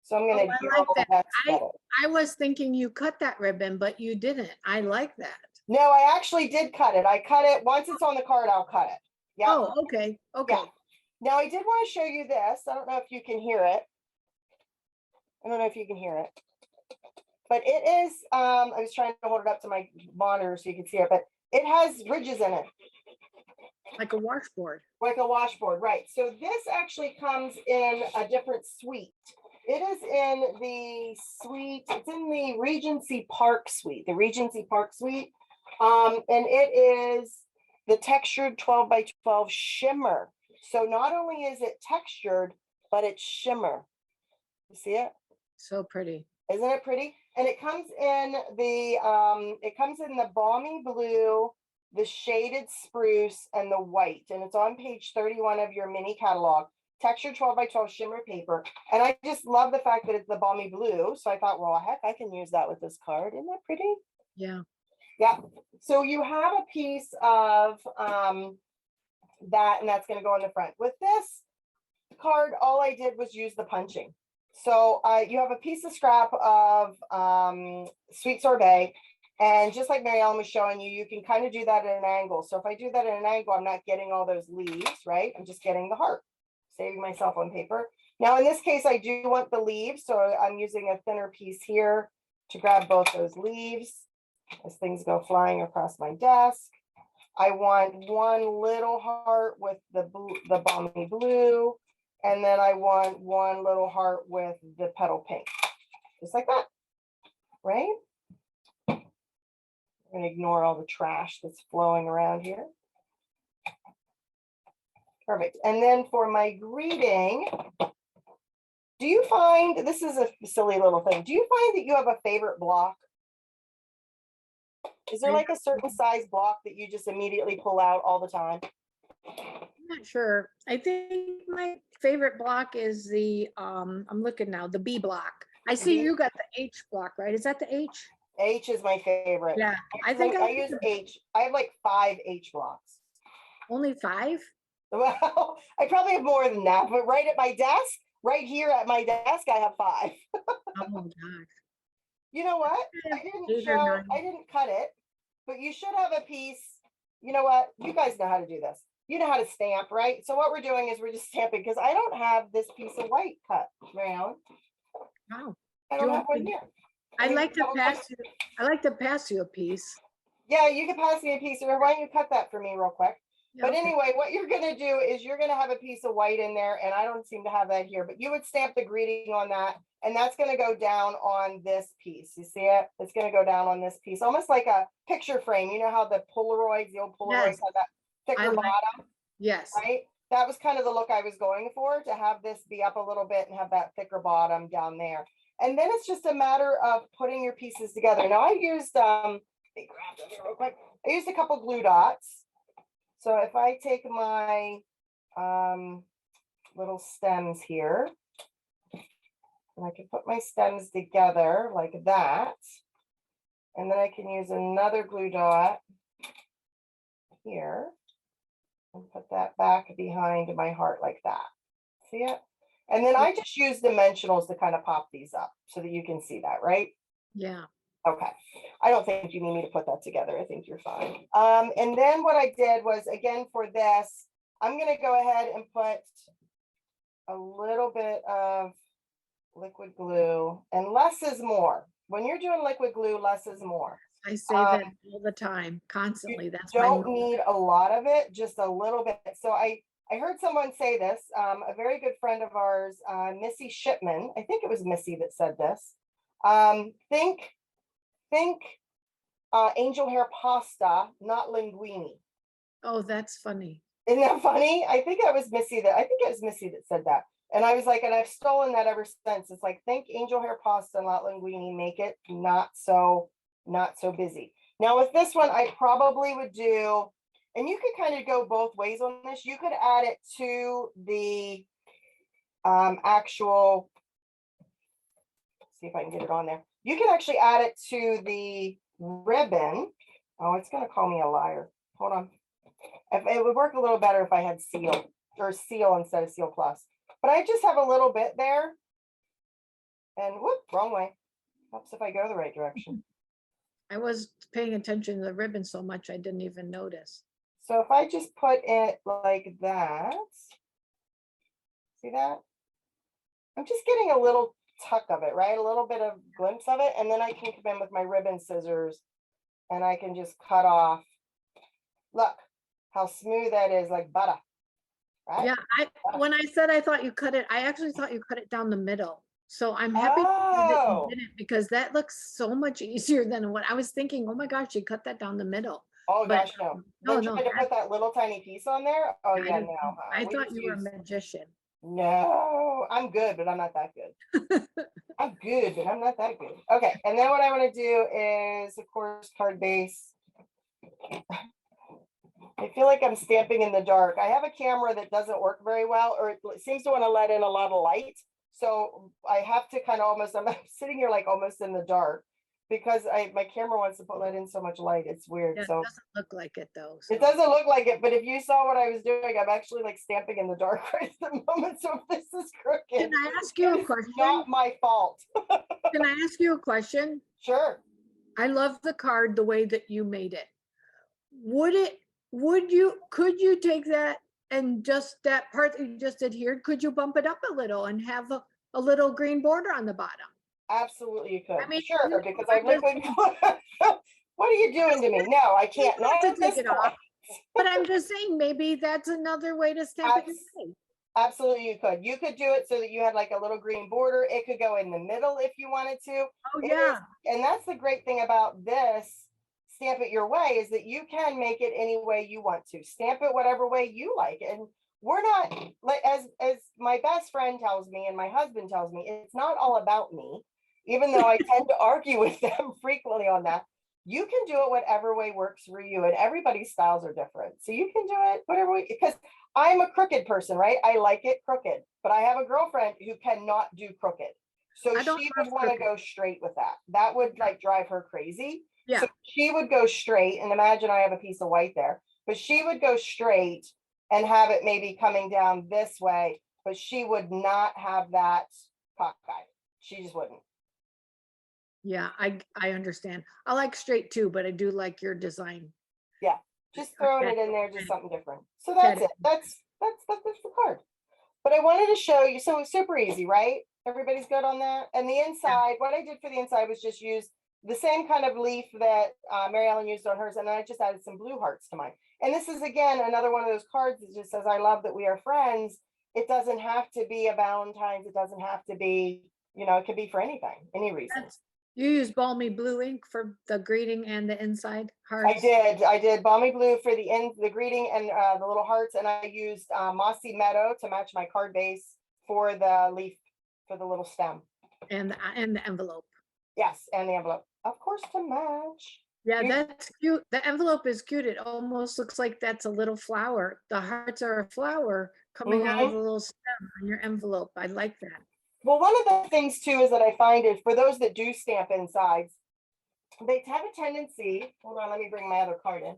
So I'm going to I like that. together. I was thinking you cut that ribbon, but you didn't. I like that. No, I actually did cut it. I cut it. Once it's on the card, I'll cut it. Yeah. Oh, okay. Okay. Yeah. Now I did want to show you this. I don't know if you can hear it. I don't know if you can hear it. But it is, I was trying to hold it up to my monitor so you can see it, but it has ridges in it. Like a washboard. Like a washboard, right. So this actually comes in a different suite. It is in the suite, it's in the Regency Park suite, and it is the textured 12 by 12 shimmer. So not only is it textured, but it's shimmer. You see it? So pretty. Isn't it pretty? And it comes in the balmy blue, the shaded spruce, and the white. And it's on page 31 of your mini catalog. Textured 12 by 12 shimmer paper. And I just love the fact that it's the balmy blue. So I thought, well, heck, I can use that with this card. Isn't that pretty? Yeah. Yeah. So you have a piece of that, and that's going to go on the front. With this card, all I did was use the punching. So you have a piece of scrap of sweet sorbet. And just like Mary Ellen was showing you, you can kind of do that at an angle. So if I do that at an angle, I'm not getting all those leaves, right? I'm just getting the heart, saving myself on paper. Now, in this case, I do want the leaves. So I'm using a thinner piece here to grab both those leaves as things go flying across my desk. I want one little heart with the balmy blue. And then I want one little heart with the petal pink, just like that, right? I'm gonna ignore all the trash that's flowing around here. Perfect. And then for my greeting, do you find, this is a silly little thing, do you find that you have a favorite block? Is there like a certain size block that you just immediately pull out all the time? I'm not sure. I think my favorite block is the, I'm looking now, the B block. I see you got the H block, right? Is that the H? H is my favorite. Yeah, I think I use H. I have like 5 H blocks. Only 5? Well, I probably have more than that, but right at my desk, right here at my desk, I have 5. Oh my gosh. You know what? I didn't cut it, but you should have a piece. You know what? You guys know how to do this. You know how to stamp, right? So what we're doing is we're just stamping because I don't have this piece of white cut around. Wow. I don't have one here. I'd like to pass you a piece. Yeah, you can pass me a piece, or why don't you cut that for me real quick? Yeah, But okay. anyway, what you're going to do is you're going to have a piece of white in there, and I don't seem to have that here, but you would stamp the greeting on that, and that's going to go down on this piece. You see it? It's going to go down on this piece, almost like a picture frame. You know how the Polaroids, the old Polaroids Yes. had that thicker bottom? Yes. Right? That was kind of the look I was going for, to have this be up a little bit and have that thicker bottom down there. And then it's just a matter of putting your pieces together. Now I used, let me grab them here real quick. I used a couple glue dots. So if I take my little stems here, and I can put my stems together like that, and then I can use another glue dot here and put that back behind my heart like that. See it? And then I just use dimensionals to kind of pop these up so that you can see that, right? Yeah. Okay. I don't think you need me to put that together. I think you're fine. And then what I did was, again, for this, I'm going to go ahead and put a little bit of liquid glue, and less is more. When you're doing liquid glue, less is more. I say that all the time, constantly. That's my don't motto. need a lot of it, just a little bit. So I heard someone say this, a very good friend of ours, Missy Shipman, I think it was Missy that said this. Think angel hair pasta, not linguine. Oh, that's funny. Isn't that funny? I think it was Missy that said that. And I was like, and I've stolen that ever since. It's like, think angel hair pasta, not linguine, make it not so busy. Now with this one, I probably would do, and you could kind of go both ways on this. You could add it to the actual, see if I can get it on there. You can actually add it to the ribbon. Oh, it's going to call me a liar. Hold on. It would work a little better if I had seal or seal instead of seal plus. But I just have a little bit there. And whoop, wrong way. Helps if I go the right direction. I was paying attention to the ribbon so much I didn't even notice. So if I just put it like that, see that? I'm just getting a little tuck of it, right? A little bit of glimpse of it. And then I can come in with my ribbon scissors and I can just cut off. Look how smooth that is, like butter. Right? Yeah, when I said I thought you cut it, I actually thought you cut it down the middle. So I'm happy that you did it because that looks so much easier than what I was thinking. Oh my gosh, you cut that down the middle. Oh But gosh, no. no, Then no, try to put that little tiny piece on there. Oh yeah, no. I thought you were a magician. No, I'm good, but I'm not that good. I'm good, but I'm not that good. Okay, and then what I want to do is, of course, card base. I feel like I'm stamping in the dark. I have a camera that doesn't work very well, or it seems to want to let in a lot of light. So I have to kind of almost, I'm sitting here like almost in the dark because my camera wants to let in so much light. It's weird. Yeah, so it doesn't look like it though. It doesn't look like it, but if you saw what I was doing, I'm actually like stamping in the dark right at the moment. So if this is crooked, can I ask you a question? Not my fault. Can I ask you a question? Sure. I love the card the way that you made it. Could you take that and just that part that you just adhered, could you bump it up a little and have a little green border on the bottom? Absolutely, you could. I mean, sure, because I liquid. What are you doing to me? No, I can't. Not to at this take it point. off. But I'm just saying, maybe that's another way to stamp it. Absolutely, you could. You could do it so that you had like a little green border. It could go in the middle if you wanted to. Oh yeah. And that's the great thing about this Stamp It Your Way is that you can make it any way you want to. Stamp it whatever way you like. And we're not like as my best friend tells me and my husband tells me, it's not all about me, even though I tend to argue with them frequently on that. You can do it whatever way works for you, and everybody's styles are different. So you can do it whatever way, because I'm a crooked person, right? I like it crooked, but I have a girlfriend who cannot do crooked. So she would want to go straight with that. That would like drive her crazy. Yeah. So she would go straight, and imagine I have a piece of white there, but she would go straight and have it maybe coming down this way, but she would not have that cockeyed. She just wouldn't. Yeah, I understand. I like straight too, but I do like your design. Yeah, just throwing it in there, just something different. So that's it. That's the card. But I wanted to show you, so it's super easy, right? Everybody's good on that. And the inside, what I did for the inside was just use the same kind of leaf that Mary Ellen used on hers, and then I just added some blue hearts to mine. And this is, again, another one of those cards that just says, I love that we are friends. It doesn't have to be a Valentine's. It doesn't have to be, it could be for anything, any reason. You use balmy blue ink for the greeting and the inside hearts? I did balmy blue for the greeting and the little hearts, and I used mossy meadow to match my card base for the leaf, for the little stem. And the envelope. Yes, and the envelope, of course, to match. Yeah, that's cute. The envelope is cute. It almost looks like that's a little flower. The hearts are a flower coming out of the little stem on your envelope. I like that. Well, one of the things too is that I find is for those that do stamp insides, they have a tendency, hold on, let me bring my other card in.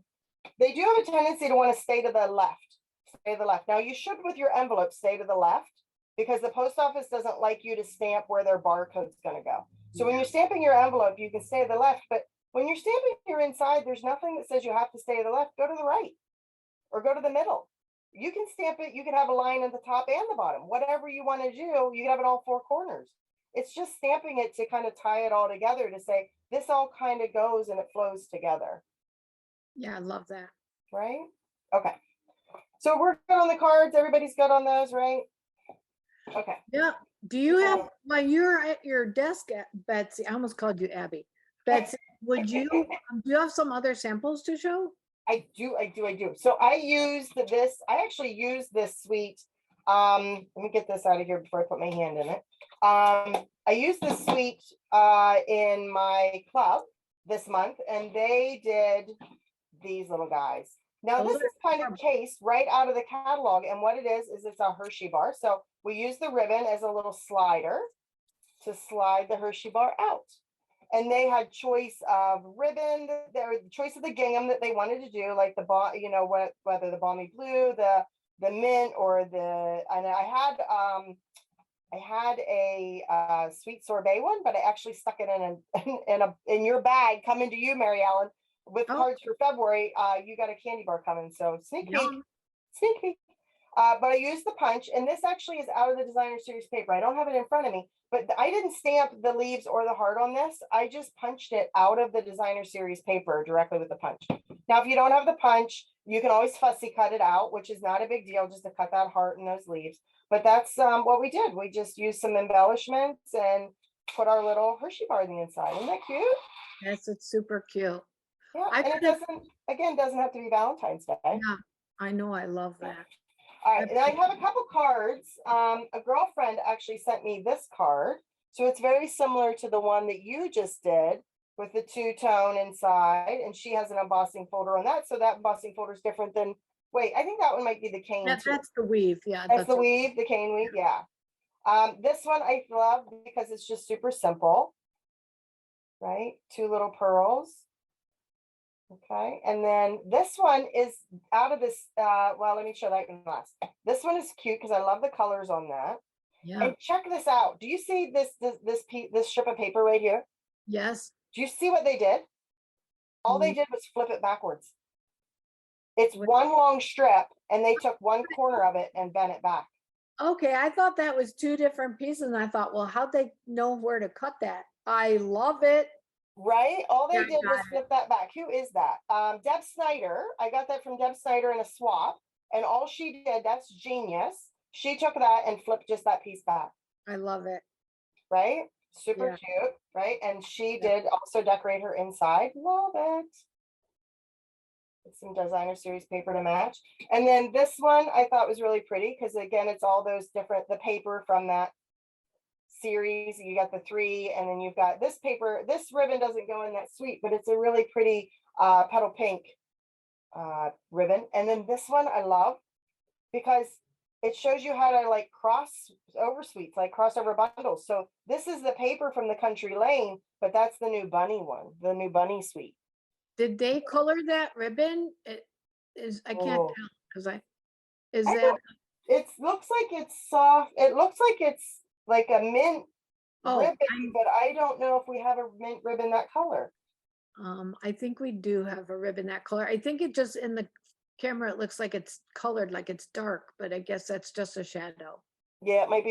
They do have a tendency to want to stay to the left. Stay to the left. Now you should, with your envelope, stay to the left, because the post office doesn't like you to stamp where their barcode's going to go. So when you're stamping your envelope, you can stay to the left, but when you're stamping your inside, there's nothing that says you have to stay to the left. Go to the right or go to the middle. You can stamp it. You can have a line at the top and the bottom, whatever you want to do. You can have it all four corners. It's just stamping it to kind of tie it all together to say this all kind of goes and it flows together. Yeah, I love that. Right? Okay. So we're good on the cards. Everybody's good on those, right? Okay. Yeah. Do you have, Yeah. while you're at your desk, Betsy, I almost called you Abby. Betsy, do you have some other samples to show? I do. So I actually use this suite. Let me get this out of here before I put my hand in it. I used this suite in my club this month, and they did these little guys. Now Those this are is kind of adorable. cased right out of the catalog, and what it is it's a Hershey bar. So we use the ribbon as a little slider to slide the Hershey bar out. And they had choice of ribbon, the choice of the gingham that they wanted to do, like the whether the balmy blue, the mint, or and I had a sweet sorbet one, but I actually stuck it in your bag coming to you, Mary Ellen, with Oh, cards for February. You got a candy bar coming, so sneak peek, yum. sneak peek. But I used the punch, and this actually is out of the designer series paper. I don't have it in front of me, but I didn't stamp the leaves or the heart on this. I just punched it out of the designer series paper directly with the punch. Now, if you don't have the punch, you can always fussy cut it out, which is not a big deal, just to cut that heart and those leaves. But that's what we did. We just used some embellishments and put our little Hershey bar on the inside. Isn't that cute? Yes, it's super cute. Yeah, I and it could have, doesn't have to be Valentine's Day. yeah, I know, I love that. All right, and I have a couple cards. A girlfriend actually sent me this card. So it's very similar to the one that you just did with the two-tone inside, and she has an embossing folder on that. So that embossing folder is different than, wait, I think that one might be the cane too. That's the weave, yeah. That's the weave, the cane weave, yeah. This one I love because it's just super simple, right? Two little pearls. Okay, and then this one is out of this, well, let me show that one last. This one is cute because I love the colors on that. Yeah, And check this out. Do you see this strip of paper right here? yes. Do you see what they did? All they Mm, did was flip it backwards. It's wait. one long strip, and they took one corner of it and bent it back. Okay, I thought that was two different pieces, and I thought, well, how'd they know where to cut that? I love it. Right? All Yeah, they I did was got it. flip that back. Who is that? Deb Snyder. I got that from Deb Snyder in a swap. And all she did, that's genius. She took that and flipped just that piece back. I love it. Right? Super Yeah. cute. Right? And she Yeah. did also decorate her inside. Love it. It's some designer series paper to match. And then this one I thought was really pretty because again, it's all those different, the paper from that series. You got the three, and then you've got this paper. This ribbon doesn't go in that suite, but it's a really pretty petal pink ribbon. And then this one I love because it shows you how to like cross over suites, like crossover bundles. So this is the paper from the Country Lane, but that's the new bunny one, the new bunny suite. Did they color that ribbon? I can't Oh, tell because is I that, don't, it looks like it's soft. It looks like it's like a mint oh, ribbon, but I don't know if we have a mint ribbon that color. I think we do have a ribbon that color. I think it just in the camera, it looks like it's colored, like it's dark, but I guess that's just a shadow. Yeah, it might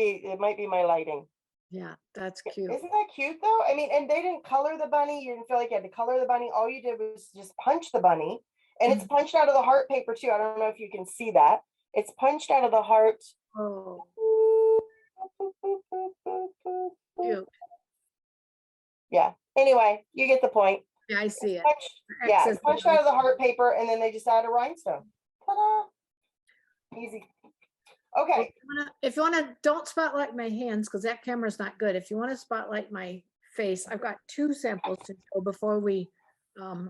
be my lighting. Yeah, that's cute. Isn't that cute though? I mean, and they didn't color the bunny. You didn't feel like you had to color the bunny. All you did was just punch the bunny. And it's Mhm. punched out of the heart paper too. I don't know if you can see that. It's punched out of the heart. Oh, cute. Yeah. Anyway, you get the point. Yeah, I see it. Yeah, Access it's punched out of the heart paper, and then they just add a rhinestone. Ta-da! Easy. Okay. If you wanna, don't spotlight my hands, because that camera's not good. If you wanna spotlight my face, I've got two samples to show before we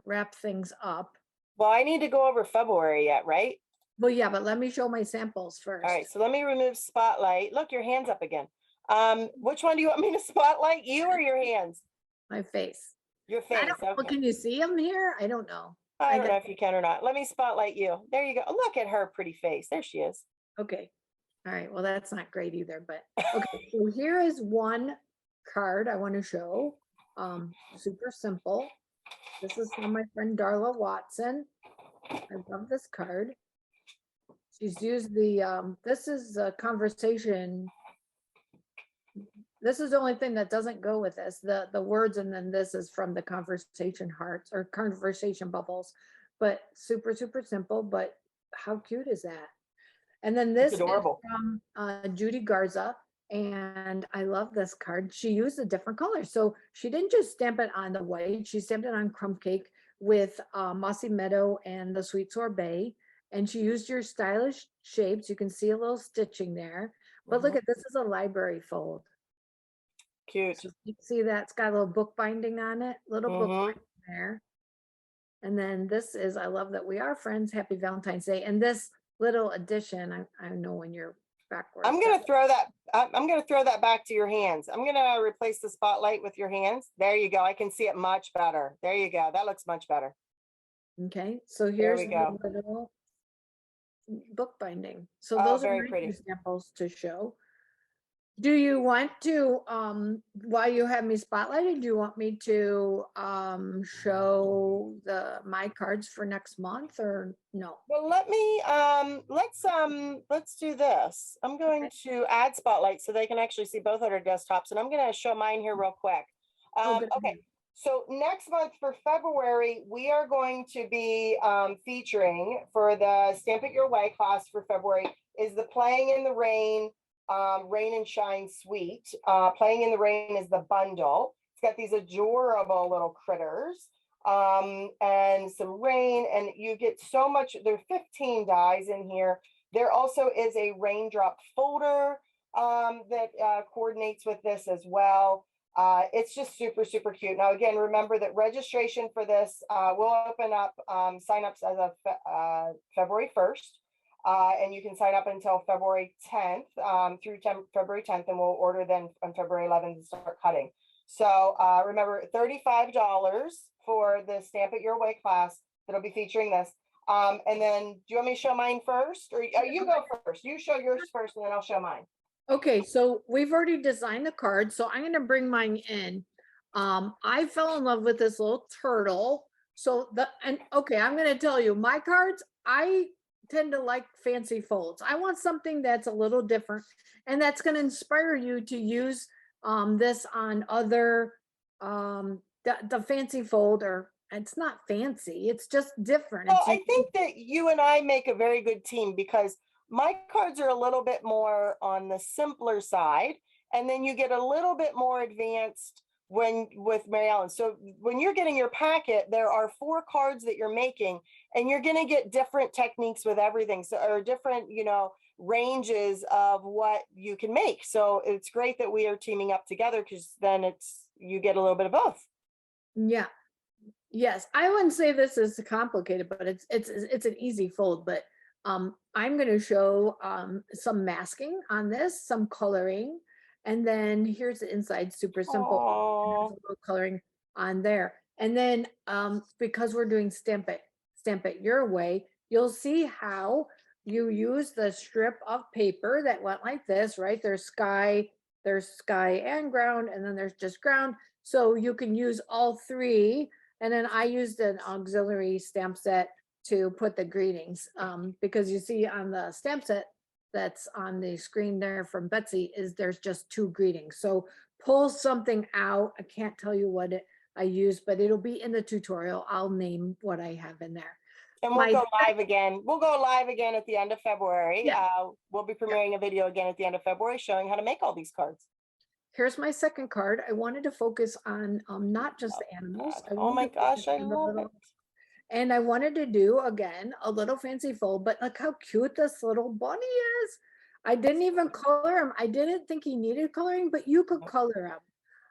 wrap things up. Well, I need to go over February yet, right? Well, yeah, but let me show my samples All right, first. so let me remove spotlight. Look, your hand's up again. Which one do you want me to spotlight, you or your hands? My face. Your I face, don't, well, okay. can you see them here? I don't know. I don't know if you can or not. Let me spotlight you. There you go. Look at her pretty face. There she is. Okay. All right. Well, that's not great either, but okay. So here is one card I want to show. Super simple. This is from my friend Darla Watson. I love this card. She's used the, this is a conversation. This is the only thing that doesn't go with this, the words, and then this is from the conversation hearts or conversation bubbles, but super, super simple, but how cute is that? And then this It's is adorable. from Judy Garza. And I love this card. She used a different color. So she didn't just stamp it on the white, she stamped it on crumb cake with Mossy Meadow and the Sweet Sorbet. And she used your stylish shapes. You can see a little stitching there. But look Mhm. at this is a library fold. Cute. So you see that it's got a little book binding on it, little book Mhm. binding there. And then this is, I love that we are friends. Happy Valentine's Day. And this little addition, I know when you're backwards. I'm gonna throw that. I'm gonna throw that back to your hands. I'm gonna replace the spotlight with your hands. There you go. I can see it much better. There you go. That looks much better. Okay, so There here's we the go. little book binding. So Oh, those are very my two pretty. samples to show. Do you want to, while you have me spotlighted, do you want me to show my cards for next month or no? Well, let me let's do this. I'm going to add spotlight so they can actually see both of our desktops, and I'm going to show mine here real quick. Oh, good. Okay, so next month for February, we are going to be featuring for the Stamp It Your Way class for February is the Playing in the Rain, Rain and Shine Suite. Playing in the Rain is the bundle. It's got these adorable little critters and some rain, and you get so much. There are 15 dies in here. There also is a raindrop folder that coordinates with this as well. It's just super, super cute. Now, again, remember that registration for this will open up signups as of February 1st. And you can sign up until February 10th through February 10th, and we'll order then on February 11th to start cutting. So remember, $35 for the Stamp It Your Way class that'll be featuring this. And then do you want me to show mine first? Or you go first. You show yours first, and then I'll show mine. Okay, so we've already designed the card, so I'm gonna bring mine in. I fell in love with this little turtle. So okay, I'm gonna tell you, my cards, I tend to like fancy folds. I want something that's a little different and that's gonna inspire you to use this on other the fancy fold, or it's not fancy, it's just different. Well, It's I think that you and I make a very good team because my cards are a little bit more on the simpler side, and then you get a little bit more advanced when with Mary Ellen. So when you're getting your packet, there are 4 cards that you're making, and you're going to get different techniques with everything. So or different, ranges of what you can make. So it's great that we are teaming up together because then you get a little bit of both. yeah. Yes, I wouldn't say this is complicated, but it's an easy fold. But I'm going to show some masking on this, some coloring, and then here's the inside, super simple. And there's a Oh, little coloring on there, and then because we're doing stamp it your way, you'll see how you use the strip of paper that went like this, right? There's sky and ground, and then there's just ground. So you can use all 3, and then I used an auxiliary stamp set to put the greetings, because you see on the stamp set that's on the screen there from Betsy is there's just 2 greetings. So pull something out. I can't tell you what I use, but it'll be in the tutorial. I'll name what I have in there. and we'll My go live again. We'll go live again at the end of February. Yeah. We'll be premiering a video again at the end of February showing how to make all these cards. Here's my second card. I wanted to focus on not just the animals. I Oh my wanted to focus gosh, I on the love little, it. and I wanted to do again a little fancy fold, but look how cute this little bunny is. I didn't even color him. I didn't think he needed coloring, but you could color him.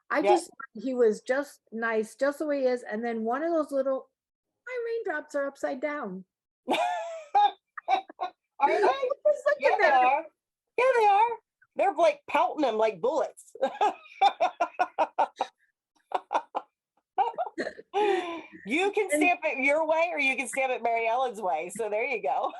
I Yeah. just thought he was just nice, just the way he is. And then one of those little, my raindrops are upside down. Are they? Just look Yeah, at they that. are. Yeah, they are. They're like pelting them like bullets. You can stamp it your way or you can stamp it Mary Ellen's way. So there you go.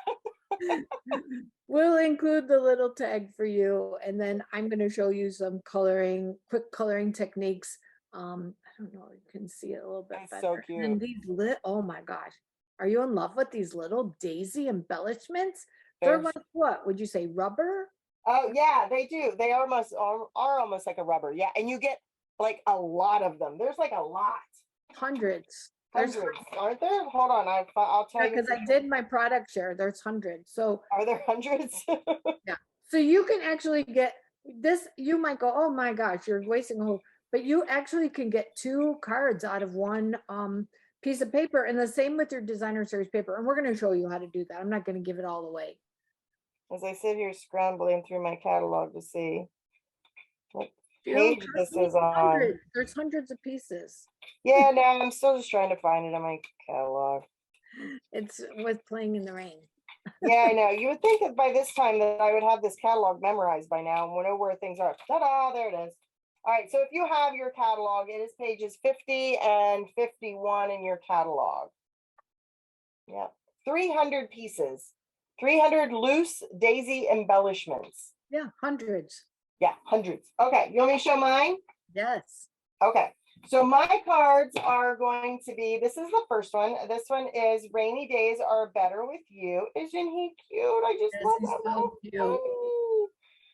We'll include the little tag for you, and then I'm going to show you some quick coloring techniques. I don't know, you can see it a little bit It's better. so And cute. oh my gosh, are you in love with these little daisy embellishments? They're They're like, what would you say, rubber? Oh yeah, they do. They almost are almost like a rubber. Yeah, and you get like a lot of them. There's like a lot, Hundreds. hundreds, aren't there? Hold on, I'll tell you. Because I did my product share, there's hundreds. So Are there hundreds? yeah, so you can actually get this, you might go, oh my gosh, you're wasting a whole, but you actually can get 2 cards out of one piece of paper, and the same with your designer series paper. And we're going to show you how to do that. I'm not going to give it all away. As I sit here scrambling through my catalog to see what Jill, page trust this me, is on. there's hundreds of pieces. Yeah, no, I'm still just trying to find it on my catalog. It's with Playing in the Rain. Yeah, I know. You would think that by this time that I would have this catalog memorized by now and know where things are. Ta-da, there it is. All right, so if you have your catalog, it is pages 50 and 51 in your catalog. Yeah, 300 pieces, 300 loose daisy embellishments. Yeah, hundreds. Yeah, hundreds. Okay, you want me to show mine? Yes. Okay, so my cards are going to be, this is the first one. This one is Rainy Days Are Better With You. Isn't he cute? I just Yes, love he's that so little cute. bunny.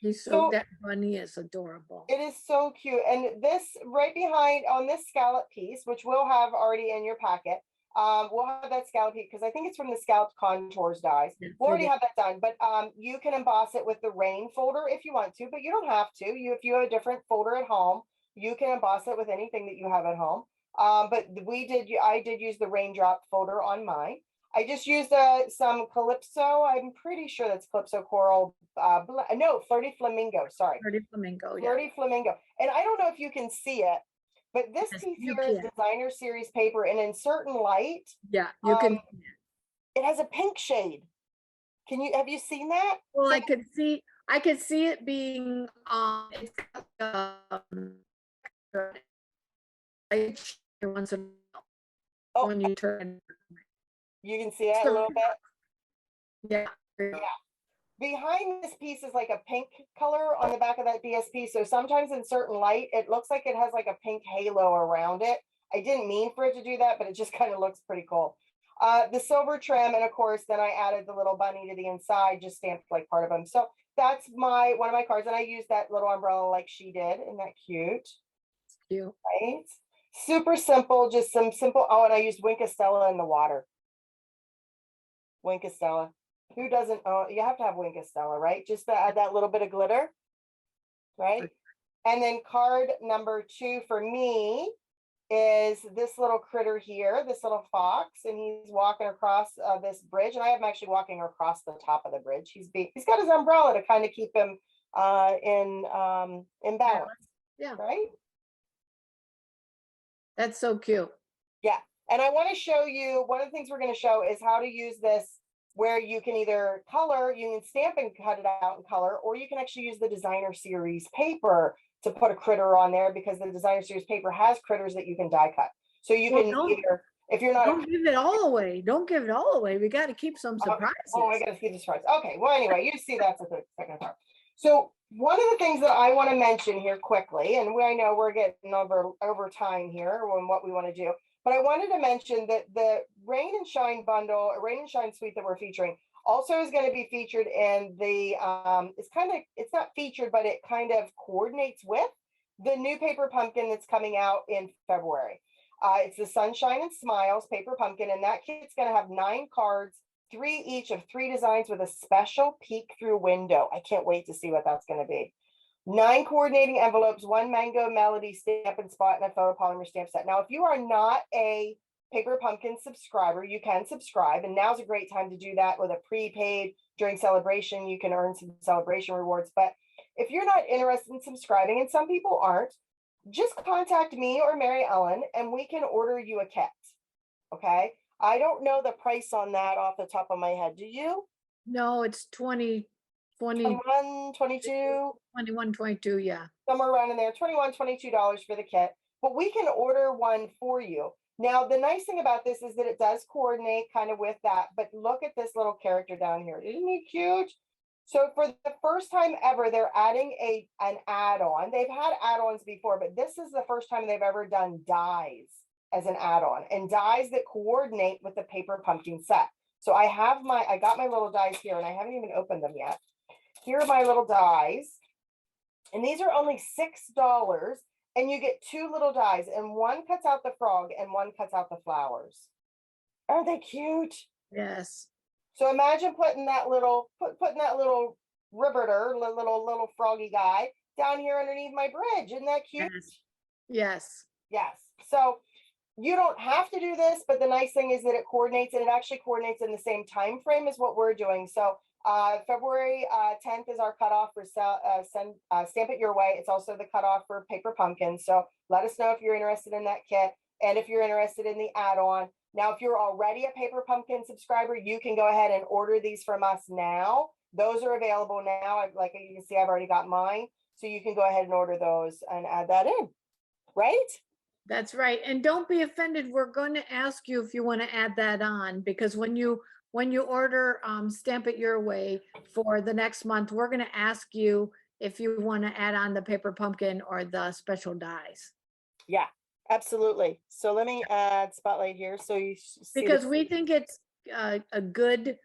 He's so, So that bunny is adorable. it is so cute. And this right behind on this scallop piece, which we'll have already in your packet, we'll have that scallop piece because I think it's from the Scalloped Contours dies. Yes, We'll it already is. have that done, but you can emboss it with the rain folder if you want to, but you don't have to. If you have a different folder at home, you can emboss it with anything that you have at home. But I did use the raindrop folder on mine. I just used some Calypso. I'm pretty sure that's Calypso Coral. No, Flirty Flamingo. Sorry. Pretty flamingo, yeah. Flirty Flamingo. And I don't know if you can see it, but this Yes, piece you here is can. designer series paper, and in certain light, Yeah, you can. it has a pink shade. Have you seen that? Well, So I could see it being it's like once in a while oh, when you turn. you can see it a So, little bit. yeah. Yeah. Behind this piece is like a pink color on the back of that DSP. So sometimes in certain light, it looks like it has like a pink halo around it. I didn't mean for it to do that, but it just kind of looks pretty cool. The silver trim, and of course, then I added the little bunny to the inside, just stamped like part of them. So that's one of my cards, and I used that little umbrella like she did. Isn't that cute? Cute. Right? Super simple, just some simple. Oh, and I used Wink Stella in the water. Wink Stella. Who doesn't? Oh, you have to have Wink Stella, right? Just to add that little bit of glitter, right? And then card number 2 for me is this little critter here, this little fox, and he's walking across this bridge, and I am actually walking across the top of the bridge. He's got his umbrella to kind of keep him in balance. Yeah. Right. That's so cute. Yeah, and I want to show you one of the things we're going to show is how to use this, where you can either color, you can stamp and cut it out in color, or you can actually use the designer series paper to put a critter on there, because the designer series paper has critters that you can die cut. So you can either, if you're not, don't give it all away. Don't give it all away. We got to keep some surprises. Oh, I gotta keep the surprise. Okay, well, anyway, you see that's the second part. So one of the things that I want to mention here quickly, and I know we're getting over time here on what we want to do, but I wanted to mention that the Rain and Shine bundle, Rain and Shine suite that we're featuring, also is going to be featured in the it's not featured, but it kind of coordinates with the new paper pumpkin that's coming out in February. It's the Sunshine and Smiles paper pumpkin, and that kit's going to have 9 cards, 3 each of 3 designs with a special peek through window. I can't wait to see what that's going to be. 9 coordinating envelopes, 1 mango melody stamp and spot, and a photopolymer stamp set. Now, if you are not a Paper Pumpkin subscriber, you can subscribe, and now's a great time to do that with a prepaid. During celebration, you can earn some celebration rewards. But if you're not interested in subscribing, and some people aren't, just contact me or Mary Ellen, and we can order you a kit. Okay. I don't know the price on that off the top of my head. Do you? No, it's 20, 21, 22, 21, 22. Yeah. somewhere around in there, $21, $22 for the kit, but we can order one for you. Now, the nice thing about this is that it does coordinate kind of with that, but look at this little character down here. Isn't he cute? So for the first time ever, they're adding an add-on. They've had add-ons before, but this is the first time they've ever done dies as an add-on, and dies that coordinate with the paper pumpkin set. So I got my little dies here, and I haven't even opened them yet. Here are my little dies, and these are only $6, and you get 2 little dies, and one cuts out the frog and one cuts out the flowers. Aren't they cute? Yes. So imagine putting that little ribberter, little froggy guy, down here underneath my bridge. Isn't that cute? Yes. Yes. Yes. So you don't have to do this, but the nice thing is that it coordinates, and it actually coordinates in the same time frame as what we're doing. So February 10th is our cutoff for Stamp It Your Way. It's also the cutoff for Paper Pumpkins. So let us know if you're interested in that kit and if you're interested in the add-on. Now, if you're already a Paper Pumpkin subscriber, you can go ahead and order these from us now. Those are available now. Like you can see, I've already got mine. So you can go ahead and order those and add that in, right? That's right. And don't be offended. We're going to ask you if you want to add that on, because when you order Stamp It Your Way for the next month, we're going to ask you if you want to add on the paper pumpkin or the special dies. Yeah, absolutely. So let me add Spotlight here so you see Because we think it's a good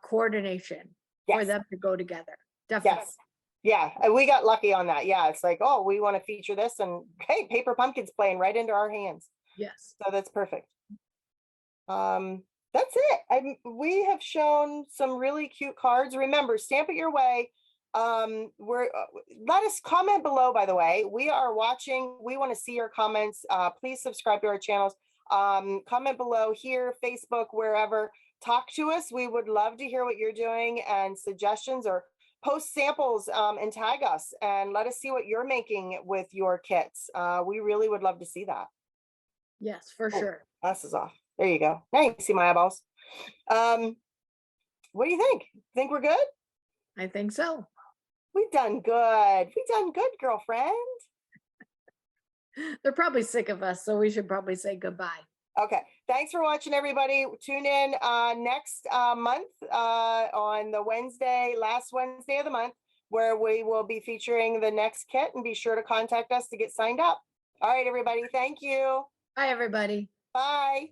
coordination for Yes. them to go together. Definitely. Yes. Yeah, we got lucky on that. Yeah, it's like, oh, we want to feature this, and hey, Paper Pumpkin's playing right into our hands. Yes. So that's perfect. That's it. We have shown some really cute cards. Remember, Stamp It Your Way. Let us comment below, by the way. We are watching. We want to see your comments. Please subscribe to our channels. Comment below here, Facebook, wherever. Talk to us. We would love to hear what you're doing and suggestions, or post samples and tag us and let us see what you're making with your kits. We really would love to see that. Yes, for sure. Glasses off. There you go. Now you can see my eyeballs. What do you think? Think we're good? I think so. We've done good. We've done good, girlfriend. They're probably sick of us, so we should probably say goodbye. Okay. Thanks for watching, everybody. Tune in next month on the last Wednesday of the month, where we will be featuring the next kit, and be sure to contact us to get signed up. All right, everybody. Thank you. Bye, everybody. Bye.